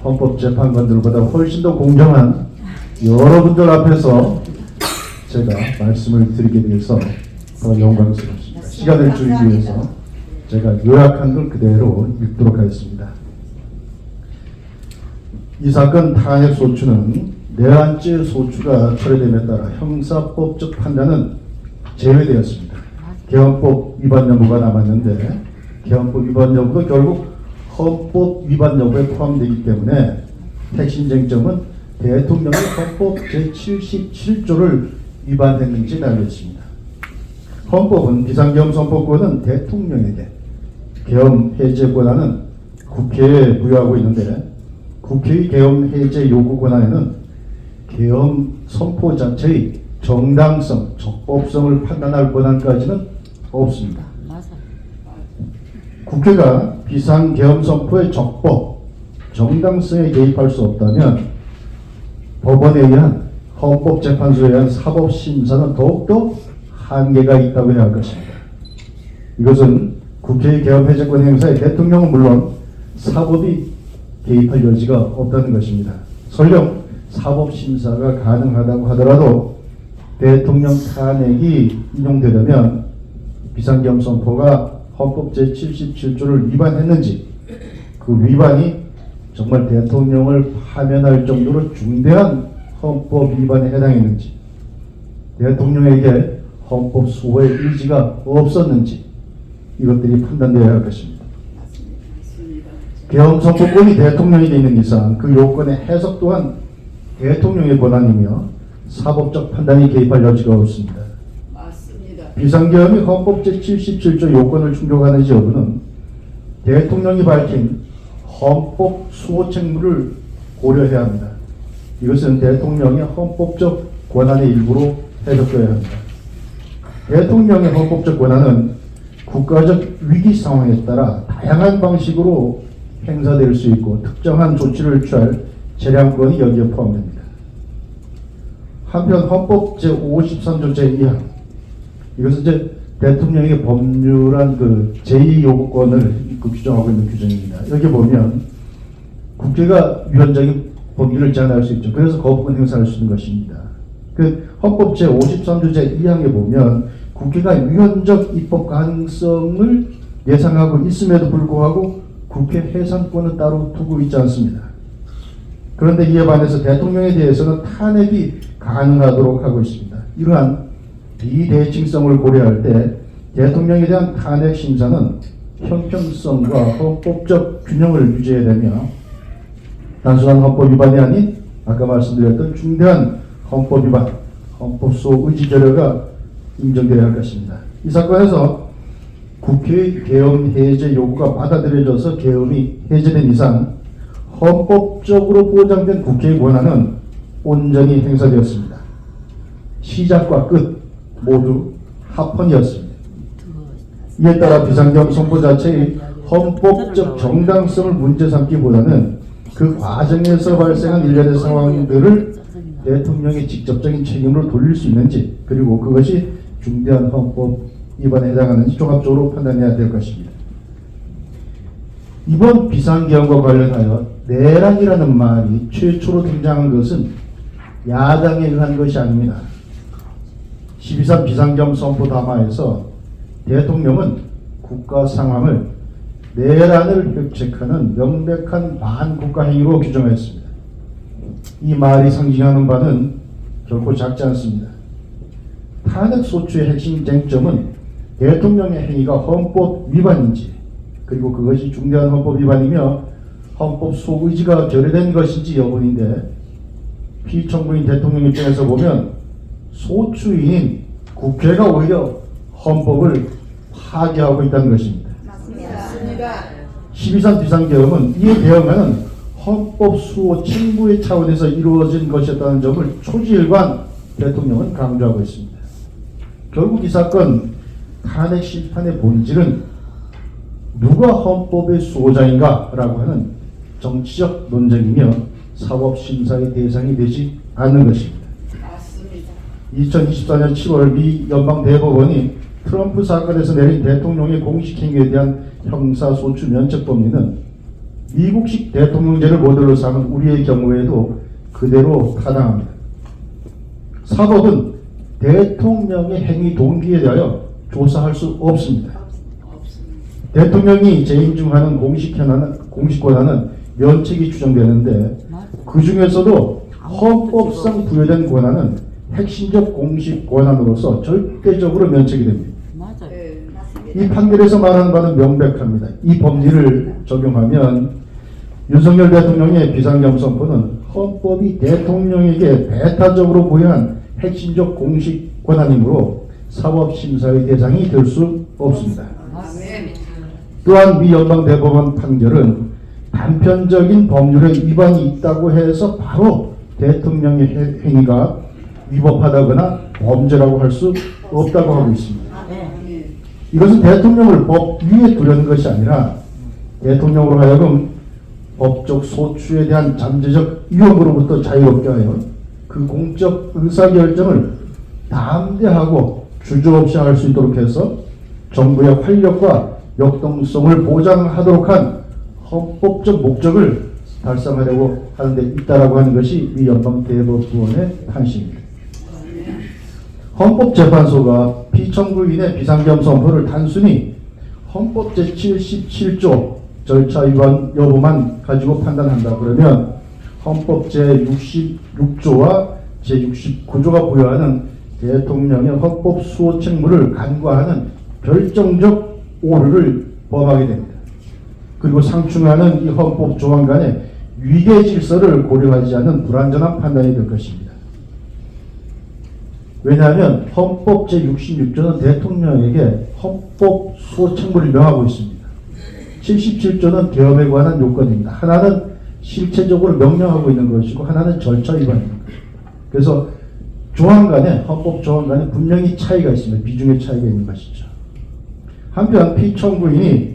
헌법 재판관들보다 훨씬 더 공정한 여러분들 앞에서 제가 말씀을 드리게 돼서 더 영광스럽습니다. 시간을 줄이기 위해서 제가 요약한 걸 그대로 읽도록 하겠습니다. 이 사건 탄핵 소추는 내란죄 소추가 철회됨에 따라 형사법적 판단은 제외되었습니다. 개헌법 위반 여부가 남았는데 개헌법 위반 여부도 결국 헌법 위반 여부에 포함되기 때문에 핵심 쟁점은 대통령이 헌법 제77조를 위반했는지 알겠습니다. 헌법은 비상계엄 선포권은 대통령에게, 계엄 해제 권한은 국회에 부여하고 있는데 국회의 계엄 해제 요구 권한에는 계엄 선포 자체의 정당성, 적법성을 판단할 권한까지는 없습니다. 국회가 비상계엄 선포의 적법, 정당성에 개입할 수 없다면 법원에 의한, 헌법재판소에 의한 사법심사는 더욱더 한계가 있다고 해야 할 것입니다. 이것은 국회의 계엄 해제권 행사에 대통령은 물론 사법이 개입할 여지가 없다는 것입니다. 설령 사법심사가 가능하다고 하더라도 대통령 탄핵이 인용되려면 비상계엄 선포가 헌법 제77조를 위반했는지, 그 위반이 정말 대통령을 파면할 정도로 중대한 헌법 위반에 해당했는지, 대통령에게 헌법 수호의 의지가 없었는지, 이것들이 판단되어야 할 것입니다. 계엄 선포권이 대통령이 되어 있는 이상 그 요건의 해석 또한 대통령의 권한이며 사법적 판단이 개입할 여지가 없습니다. 맞습니다. 비상계엄이 헌법 제77조 요건을 충족하는지 여부는 대통령이 밝힌 헌법 수호 책무를 고려해야 합니다. 이것은 대통령의 헌법적 권한의 일부로 해석되어야 합니다. 대통령의 헌법적 권한은 국가적 위기 상황에 따라 다양한 방식으로 행사될 수 있고 특정한 조치를 취할 재량권이 여기에 포함됩니다. 한편 헌법 제53조 제2항, 이것은 이제 대통령의 법률안 그 제2요구권을 규정하고 있는 규정입니다. 여기 보면 국회가 위헌적인 법률을 제한할 수 있죠. 그래서 거부권 행사할 수 있는 것입니다. 그 헌법 제53조 제2항에 보면 국회가 위헌적 입법 가능성을 예상하고 있음에도 불구하고 국회 해산권은 따로 두고 있지 않습니다. 그런데 이에 반해서 대통령에 대해서는 탄핵이 가능하도록 하고 있습니다. 이러한 비대칭성을 고려할 때 대통령에 대한 탄핵 심사는 형평성과 헌법적 균형을 유지해야 되며 단순한 헌법 위반이 아닌 아까 말씀드렸던 중대한 헌법 위반, 헌법 수호 의지 결여가 인정되어야 할 것입니다. 이 사건에서 국회의 계엄 해제 요구가 받아들여져서 계엄이 해제된 이상 헌법적으로 보장된 국회의 권한은 온전히 행사되었습니다. 시작과 끝 모두 합헌이었습니다. 이에 따라 비상계엄 선포 자체의 헌법적 정당성을 문제 삼기보다는 그 과정에서 발생한 일련의 상황들을 대통령의 직접적인 책임으로 돌릴 수 있는지, 그리고 그것이 중대한 헌법 위반에 해당하는지 종합적으로 판단해야 될 것입니다. 이번 비상계엄과 관련하여 내란이라는 말이 최초로 등장한 것은 야당에 의한 것이 아닙니다. 12.3 비상계엄 선포 담화에서 대통령은 국가 상황을 내란을 획책하는 명백한 반국가 행위로 규정했습니다. 이 말이 상징하는 바는 결코 작지 않습니다. 탄핵 소추의 핵심 쟁점은 대통령의 행위가 헌법 위반인지, 그리고 그것이 중대한 헌법 위반이며 헌법 소의지가 결여된 것인지 여부인데, 피청구인 대통령 입장에서 보면 소추인인 국회가 오히려 헌법을 파괴하고 있다는 것입니다. 맞습니다. 12.3 비상계엄은 이에 대응하는 헌법 수호 책무의 차원에서 이루어진 것이었다는 점을 초지일관 대통령은 강조하고 있습니다. 결국 이 사건 탄핵 심판의 본질은 누가 헌법의 수호자인가 라고 하는 정치적 논쟁이며 사법심사의 대상이 되지 않는 것입니다. 맞습니다. 2024년 7월 미 연방대법원이 트럼프 사건에서 내린 대통령의 공식행위에 대한 형사소추 면책법리는 미국식 대통령제를 모델로 삼은 우리의 경우에도 그대로 타당합니다. 사법은 대통령의 행위 동기에 대하여 조사할 수 없습니다. 대통령이 재임중하는 공식 권한은 면책이 추정되는데, 그 중에서도 헌법상 부여된 권한은 핵심적 공식 권한으로서 절대적으로 면책이 됩니다. 네, 맞습니다. 이 판결에서 말하는 바는 명백합니다. 이 법리를 적용하면 윤석열 대통령의 비상계엄 선포는 헌법이 대통령에게 배타적으로 부여한 핵심적 공식 권한이므로 사법심사의 대상이 될 수 없습니다. 아멘. 또한 미 연방대법원 판결은 단편적인 법률의 위반이 있다고 해서 바로 대통령의 행위가 위법하다거나 범죄라고 할 수 없다고 하고 있습니다. 아멘. 이것은 대통령을 법 위에 두려는 것이 아니라 대통령으로 하여금 법적 소추에 대한 잠재적 위험으로부터 자유롭게 하여 그 공적 의사결정을 담대하고 주저없이 할 수 있도록 해서 정부의 활력과 역동성을 보장하도록 한 헌법적 목적을 달성하려고 하는 데 있다라고 하는 것이 미 연방대법원의 판시입니다. 헌법재판소가 피청구인의 비상계엄 선포를 단순히 헌법 제77조 절차 위반 여부만 가지고 판단한다 그러면 헌법 제66조와 제69조가 부여하는 대통령의 헌법 수호 책무를 간과하는 결정적 오류를 범하게 됩니다. 그리고 상충하는 이 헌법 조항 간의 위계 질서를 고려하지 않는 불완전한 판단이 될 것입니다. 왜냐하면 헌법 제66조는 대통령에게 헌법 수호 책무를 명하고 있습니다. 77조는 계엄에 관한 요건입니다. 하나는 실체적으로 명령하고 있는 것이고 하나는 절차 위반입니다. 그래서 조항 간에 헌법 조항 간에 분명히 차이가 있습니다. 비중의 차이가 있는 것이죠. 한편 피청구인이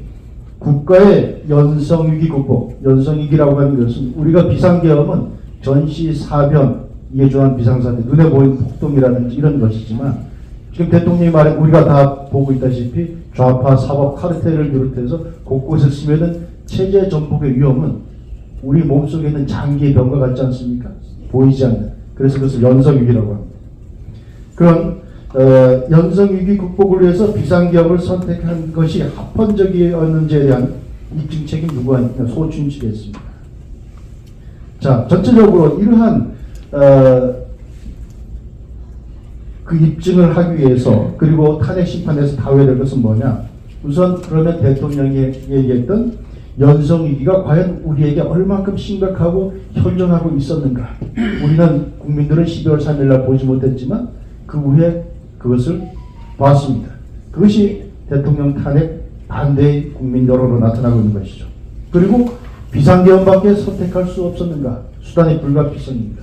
국가의 연성위기 극복, 연성위기라고 하는 것은 우리가 비상계엄은 전시, 사변, 이에 준한 비상사태, 눈에 보이는 폭동이라든지 이런 것이지만 지금 대통령이 말해 우리가 다 보고 있다시피 좌파 사법 카르텔을 비롯해서 곳곳에 스며든 체제 전복의 위험은 우리 몸속에 있는 장기의 병과 같지 않습니까? 보이지 않는. 그래서 그것을 연성위기라고 합니다. 그런 연성위기 극복을 위해서 비상계엄을 선택한 것이 합헌적이었는지에 대한 입증 책임 누구가 있냐? 소추인 측에 있습니다. 자, 전체적으로 이러한 그 입증을 하기 위해서 그리고 탄핵 심판에서 다뤄야 것은 뭐냐? 우선 그러면 대통령이 얘기했던 연성위기가 과연 우리에게 얼만큼 심각하고 현존하고 있었는가? 우리는 국민들은 12월 3일 날 보지 못했지만 그 후에 그것을 봤습니다. 그것이 대통령 탄핵 반대의 국민 여론으로 나타나고 있는 것이죠. 그리고 비상계엄밖에 선택할 수 없었는가? 수단이 불가피성입니다.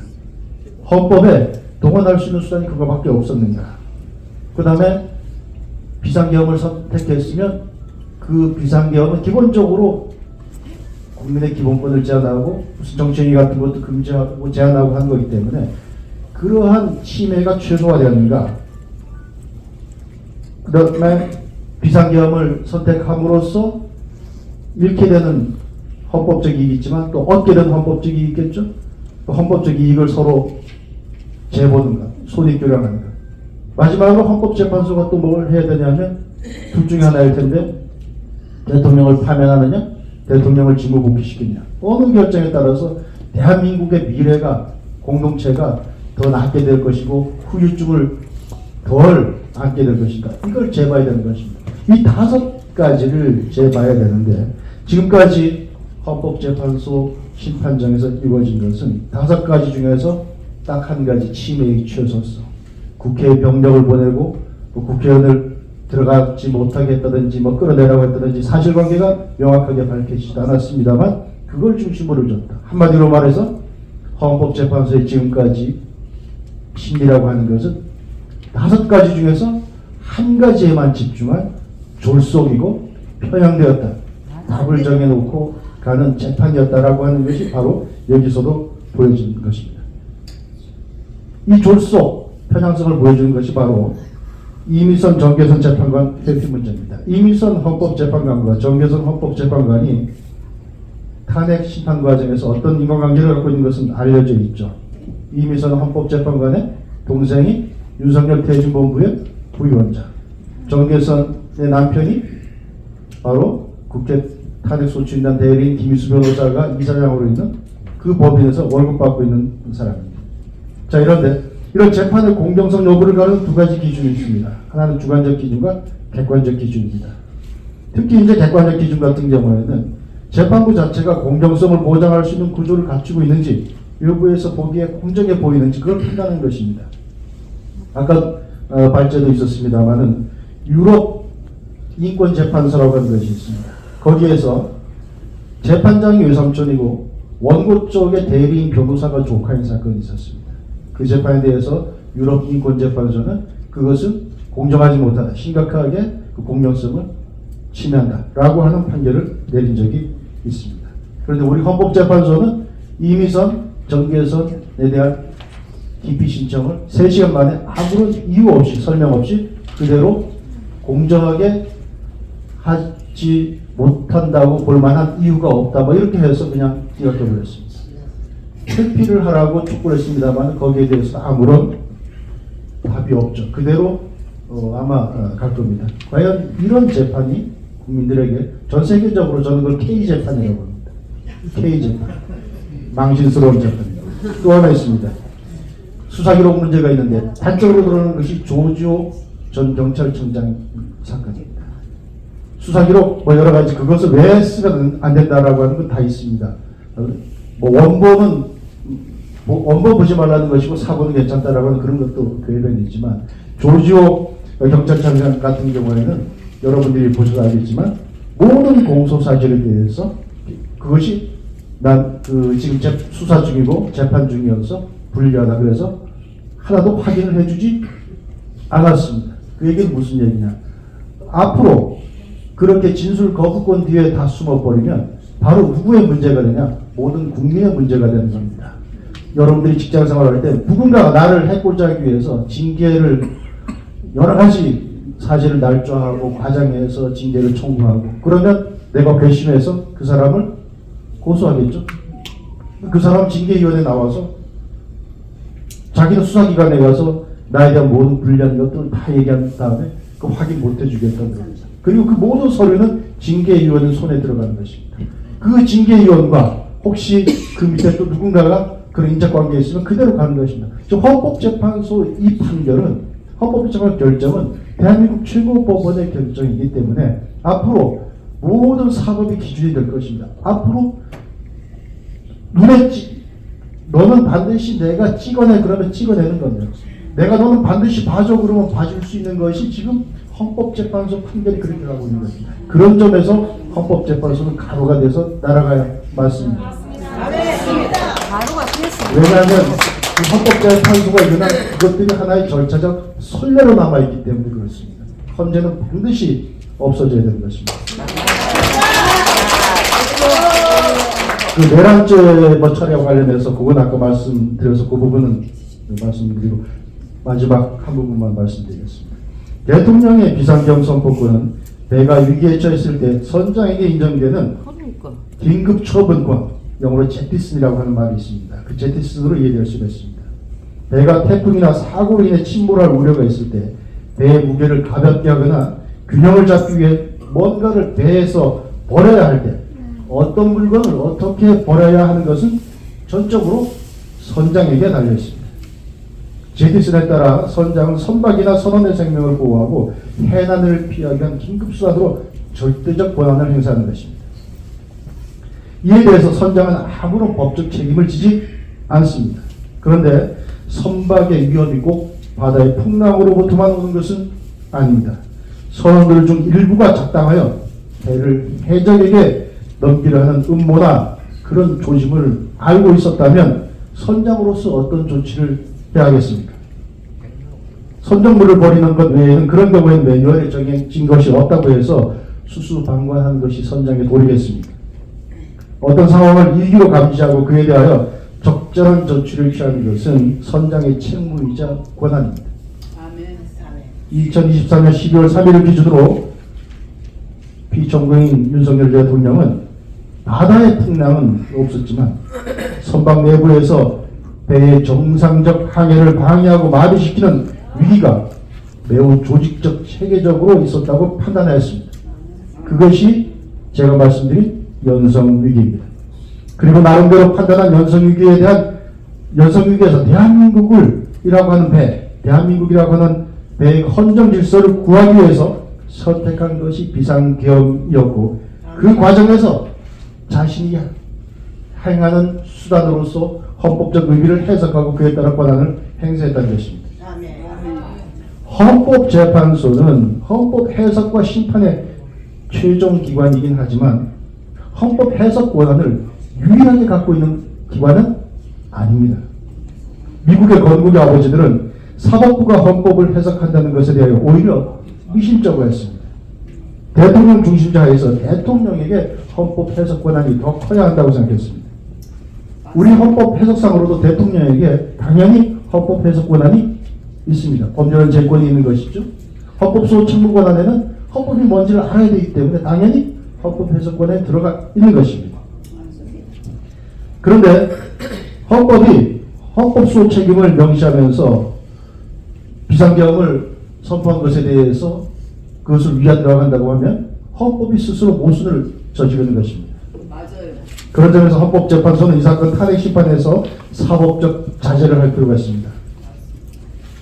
헌법에 동원할 수 있는 수단이 그거밖에 없었는가? 그 다음에 비상계엄을 선택했으면 그 비상계엄은 기본적으로 국민의 기본권을 제한하고 무슨 정치행위 같은 것도 금지하고 제한하고 한 거기 때문에 그러한 침해가 최소화되었는가? 그 다음에 비상계엄을 선택함으로써 잃게 되는 헌법적 이익이 있지만 또 얻게 되는 헌법적 이익이 있겠죠? 그 헌법적 이익을 서로 재보는가? 손익교량하는가? 마지막으로 헌법재판소가 또 뭘 해야 되냐면 둘 중에 하나일 텐데 대통령을 파면하느냐? 대통령을 직무복귀시키느냐? 어느 결정에 따라서 대한민국의 미래가 공동체가 더 낫게 될 것이고 후유증을 덜 안게 될 것인가? 이걸 재봐야 되는 것입니다. 이 5가지를 재봐야 되는데 지금까지 헌법재판소 심판정에서 이루어진 것은 5가지 중에서 딱 한 가지 침해의 최소성. 국회에 병력을 보내고 또 국회의원을 들어가지 못하게 했다든지 뭐 끌어내라고 했다든지 사실관계가 명확하게 밝혀지지 않았습니다만 그걸 중심으로 줬다. 한마디로 말해서 헌법재판소의 지금까지 심리라고 하는 것은 5가지 중에서 한 가지에만 집중한 졸속이고 편향되었다. 답을 정해놓고 가는 재판이었다라고 하는 것이 바로 여기서도 보여지는 것입니다. 이 졸속, 편향성을 보여주는 것이 바로 이미선 정계선 재판관 회피 문제입니다. 이미선 헌법재판관과 정계선 헌법재판관이 탄핵 심판 과정에서 어떤 인간관계를 갖고 있는 것은 알려져 있죠. 이미선 헌법재판관의 동생이 윤석열 대중본부의 부위원장, 정계선의 남편이 바로 국회 탄핵소추인단 대리인 김희수 변호사가 이사장으로 있는 그 법인에서 월급 받고 있는 사람입니다. 자, 이런데 이런 재판의 공정성 여부를 가르는 2가지 기준이 있습니다. 하나는 주관적 기준과 객관적 기준입니다. 특히 이제 객관적 기준 같은 경우에는 재판부 자체가 공정성을 보장할 수 있는 구조를 갖추고 있는지 여부에서 보기에 공정해 보이는지 그걸 판단하는 것입니다. 아까 발제도 있었습니다만은 유럽 인권재판소라고 하는 것이 있습니다. 거기에서 재판장이 외삼촌이고 원고 쪽의 대리인 변호사가 조카인 사건이 있었습니다. 그 재판에 대해서 유럽 인권재판소는 그것은 공정하지 못하다, 심각하게 그 공정성을 침해한다라고 하는 판결을 내린 적이 있습니다. 그런데 우리 헌법재판소는 이미선, 정계선에 대한 기피 신청을 3시간 만에 아무런 이유 없이 설명 없이 그대로 공정하게 하지 못한다고 볼 만한 이유가 없다 뭐 이렇게 해서 그냥 기각해버렸습니다. 회피를 하라고 촉구를 했습니다만 거기에 대해서 아무런 답이 없죠. 그대로 아마 갈 겁니다. 과연 이런 재판이 국민들에게 전 세계적으로 저는 그걸 K재판이라고 합니다. K재판. 망신스러운 재판입니다. 또 하나 있습니다. 수사기록 문제가 있는데 단적으로 드러나는 것이 조지호 전 경찰청장 사건입니다. 수사기록 뭐 여러 가지 그것을 왜 쓰면 안 된다라고 하는 건 다 있습니다. 뭐 원본은 원본 보지 말라는 것이고 사본은 괜찮다라고 하는 그런 것도 괴변이 있지만 조지호 경찰청장 같은 경우에는 여러분들이 보셔서 알겠지만 모든 공소 사실에 대해서 그것이 난 지금 수사 중이고 재판 중이어서 불리하다 그래서 하나도 확인을 해주지 않았습니다. 그 얘기는 무슨 얘기냐? 앞으로 그렇게 진술 거부권 뒤에 다 숨어버리면 바로 누구의 문제가 되냐? 모든 국민의 문제가 되는 겁니다. 여러분들이 직장 생활할 때 누군가가 나를 해코지 하기 위해서 징계를 여러 가지 사실을 날조하고 과장해서 징계를 청구하고 그러면 내가 괘씸해서 그 사람을 고소하겠죠. 그 사람 징계위원회에 나와서 자기는 수사기관에 가서 나에 대한 모든 불리한 것들을 다 얘기한 다음에 그 확인 못 해주겠다는 겁니다. 그리고 그 모든 서류는 징계위원회 손에 들어가는 것입니다. 그 징계위원과 혹시 그 밑에 또 누군가가 그런 인적관계에 있으면 그대로 가는 것입니다. 헌법재판소 이 판결은 헌법재판 결정은 대한민국 최고법원의 결정이기 때문에 앞으로 모든 사법이 기준이 될 것입니다. 앞으로 너는 반드시 내가 찍어내 그러면 찍어내는 겁니다. 내가 너는 반드시 봐줘 그러면 봐줄 수 있는 것이 지금 헌법재판소 판결이 그렇게 가고 있는 것입니다. 그런 점에서 헌법재판소는 가로가 돼서 날아가야 맞습니다. 왜냐하면 그 헌법재판소가 일어난 그것들이 하나의 절차적 선례로 남아있기 때문에 그렇습니다. 헌재는 반드시 없어져야 되는 것입니다. 그 내란죄 뭐 처리와 관련해서 그건 아까 말씀드려서 그 부분은 말씀드리고 마지막 한 부분만 말씀드리겠습니다. 대통령의 비상경 선포권은 배가 위기에 처했을 때 선장에게 인정되는 긴급 처분권, 영어로 제티슨이라고 하는 말이 있습니다. 그 제티슨으로 이해될 수가 있습니다. 배가 태풍이나 사고로 인해 침몰할 우려가 있을 때 배의 무게를 가볍게 하거나 균형을 잡기 위해 뭔가를 배에서 버려야 할 때 어떤 물건을 어떻게 버려야 하는 것은 전적으로 선장에게 달려 있습니다. 제티슨에 따라 선장은 선박이나 선원의 생명을 보호하고 해난을 피하기 위한 긴급수단으로 절대적 권한을 행사하는 것입니다. 이에 대해서 선장은 아무런 법적 책임을 지지 않습니다. 그런데 선박의 위험이 꼭 바다의 풍랑으로부터만 오는 것은 아닙니다. 선원들 중 일부가 작당하여 배를 해적에게 넘기려 하는 음모나 그런 조짐을 알고 있었다면 선장으로서 어떤 조치를 해야겠습니까? 선정물을 버리는 것 외에는 그런 경우에는 매뉴얼에 정해진 것이 없다고 해서 수수방관한 것이 선장의 도리겠습니까? 어떤 상황을 일기로 감지하고 그에 대하여 적절한 조치를 취하는 것은 선장의 책무이자 권한입니다. 2023년 12월 3일 기준으로 피청구인 윤석열 대통령은 바다의 풍랑은 없었지만 선박 내부에서 배의 정상적 항해를 방해하고 마비시키는 위기가 매우 조직적 체계적으로 있었다고 판단하였습니다. 그것이 제가 말씀드린 연성위기입니다. 그리고 나름대로 판단한 연성위기에 대한 연성위기에서 대한민국이라고 하는 배의 헌정 질서를 구하기 위해서 선택한 것이 비상계엄이었고 그 과정에서 자신이 행하는 수단으로서 헌법적 의미를 해석하고 그에 따라 권한을 행사했다는 것입니다. 헌법재판소는 헌법 해석과 심판의 최종 기관이긴 하지만 헌법 해석 권한을 유일하게 갖고 있는 기관은 아닙니다. 미국의 건국의 아버지들은 사법부가 헌법을 해석한다는 것에 대하여 오히려 미심쩍어 했습니다. 대통령 중심자에서 대통령에게 헌법 해석 권한이 더 커야 한다고 생각했습니다. 우리 헌법 해석상으로도 대통령에게 당연히 헌법 해석 권한이 있습니다. 엄연한 재권이 있는 것이죠. 헌법소 책무 권한에는 헌법이 뭔지를 알아야 되기 때문에 당연히 헌법 해석 권한에 들어가 있는 것입니다. 그런데 헌법이 헌법소 책임을 명시하면서 비상계엄을 선포한 것에 대해서 그것을 위하 들어간다고 하면 헌법이 스스로 모순을 저지르는 것입니다. 맞아요. 그런 점에서 헌법재판소는 이 사건 탄핵 심판에서 사법적 자제를 할 필요가 있습니다.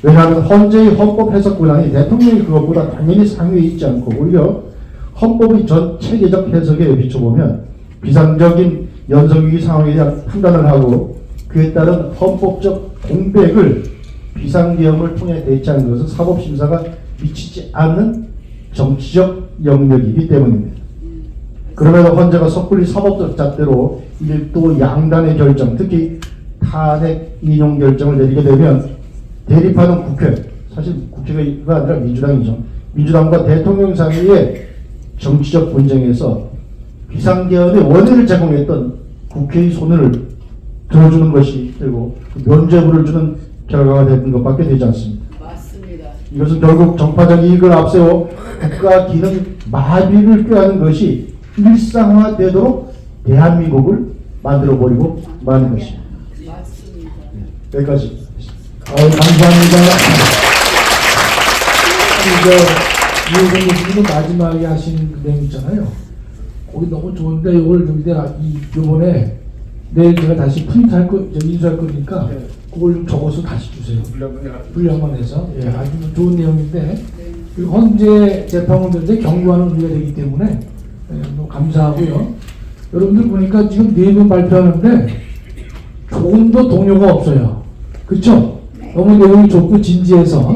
왜냐하면 헌재의 헌법 해석 권한이 대통령이 그것보다 당연히 상위에 있지 않고 오히려 헌법의 전 체계적 해석에 비춰보면 비상적인 연성위기 상황에 대한 판단을 하고 그에 따른 헌법적 공백을 비상계엄을 통해 대체하는 것은 사법심사가 미치지 않는 정치적 영역이기 때문입니다. 그럼에도 헌재가 섣불리 사법적 잣대로 일도 양단의 결정, 특히 탄핵 인용 결정을 내리게 되면 대립하는 국회, 사실 국회가 아니라 민주당이죠. 민주당과 대통령 사이의 정치적 분쟁에서 비상계엄의 원인을 제공했던 국회의 손을 들어주는 것이 되고 면죄부를 주는 결과가 되는 것밖에 되지 않습니다. 맞습니다. 이것은 결국 정파적 이익을 앞세워 국가 기능 마비를 꾀하는 것이 일상화되도록 대한민국을 만들어버리고 마는 것입니다. 맞습니다. 여기까지. 감사합니다. 이호선 교수님은 마지막에 하신 그 내용 있잖아요. 거기 너무 좋은데 이걸 좀 내가 요번에 내일 제가 다시 프린트할 거, 인수할 거니까 그걸 좀 적어서 다시 주세요. 분량만 해서. 예, 아주 좋은 내용인데 그리고 헌재 재판원들한테 경고하는 의미가 되기 때문에 너무 감사하고요. 여러분들 보니까 지금 네 분 발표하는데 조금도 동요가 없어요. 그렇죠? 너무 내용이 좋고 진지해서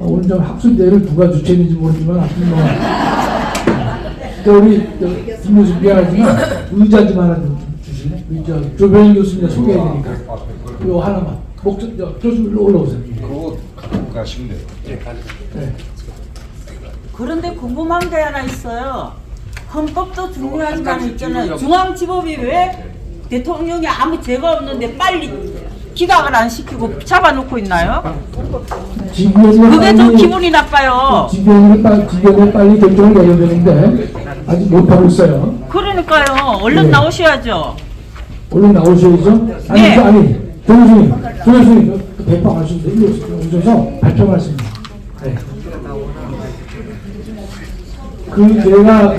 오늘 좀 학술대회를 누가 주최했는지 모르지만 하여튼 뭐 우리 김 교수 미안하지만 의자 좀 하나 좀 주실래? 조병일 교수님 소개해야 되니까 이거 하나만 교수 일로 올라오세요. 그거 갖고 가시면 돼요. 네. 그런데 궁금한 게 하나 있어요. 헌법도 중요하지만 있잖아요. 중앙지법이 왜 대통령이 아무 죄가 없는데 빨리 기각을 안 시키고 잡아놓고 있나요? 그게 좀 기분이 나빠요. 지경을 빨리 결정을 내려야 되는데 아직 못하고 있어요. 그러니까요. 얼른 네. 나오셔야죠. 얼른 나오셔야죠. 아니, 네. 아니, 조 교수님, 대파 하시는데 일로 오셔서 발표하십니다. 네. 제가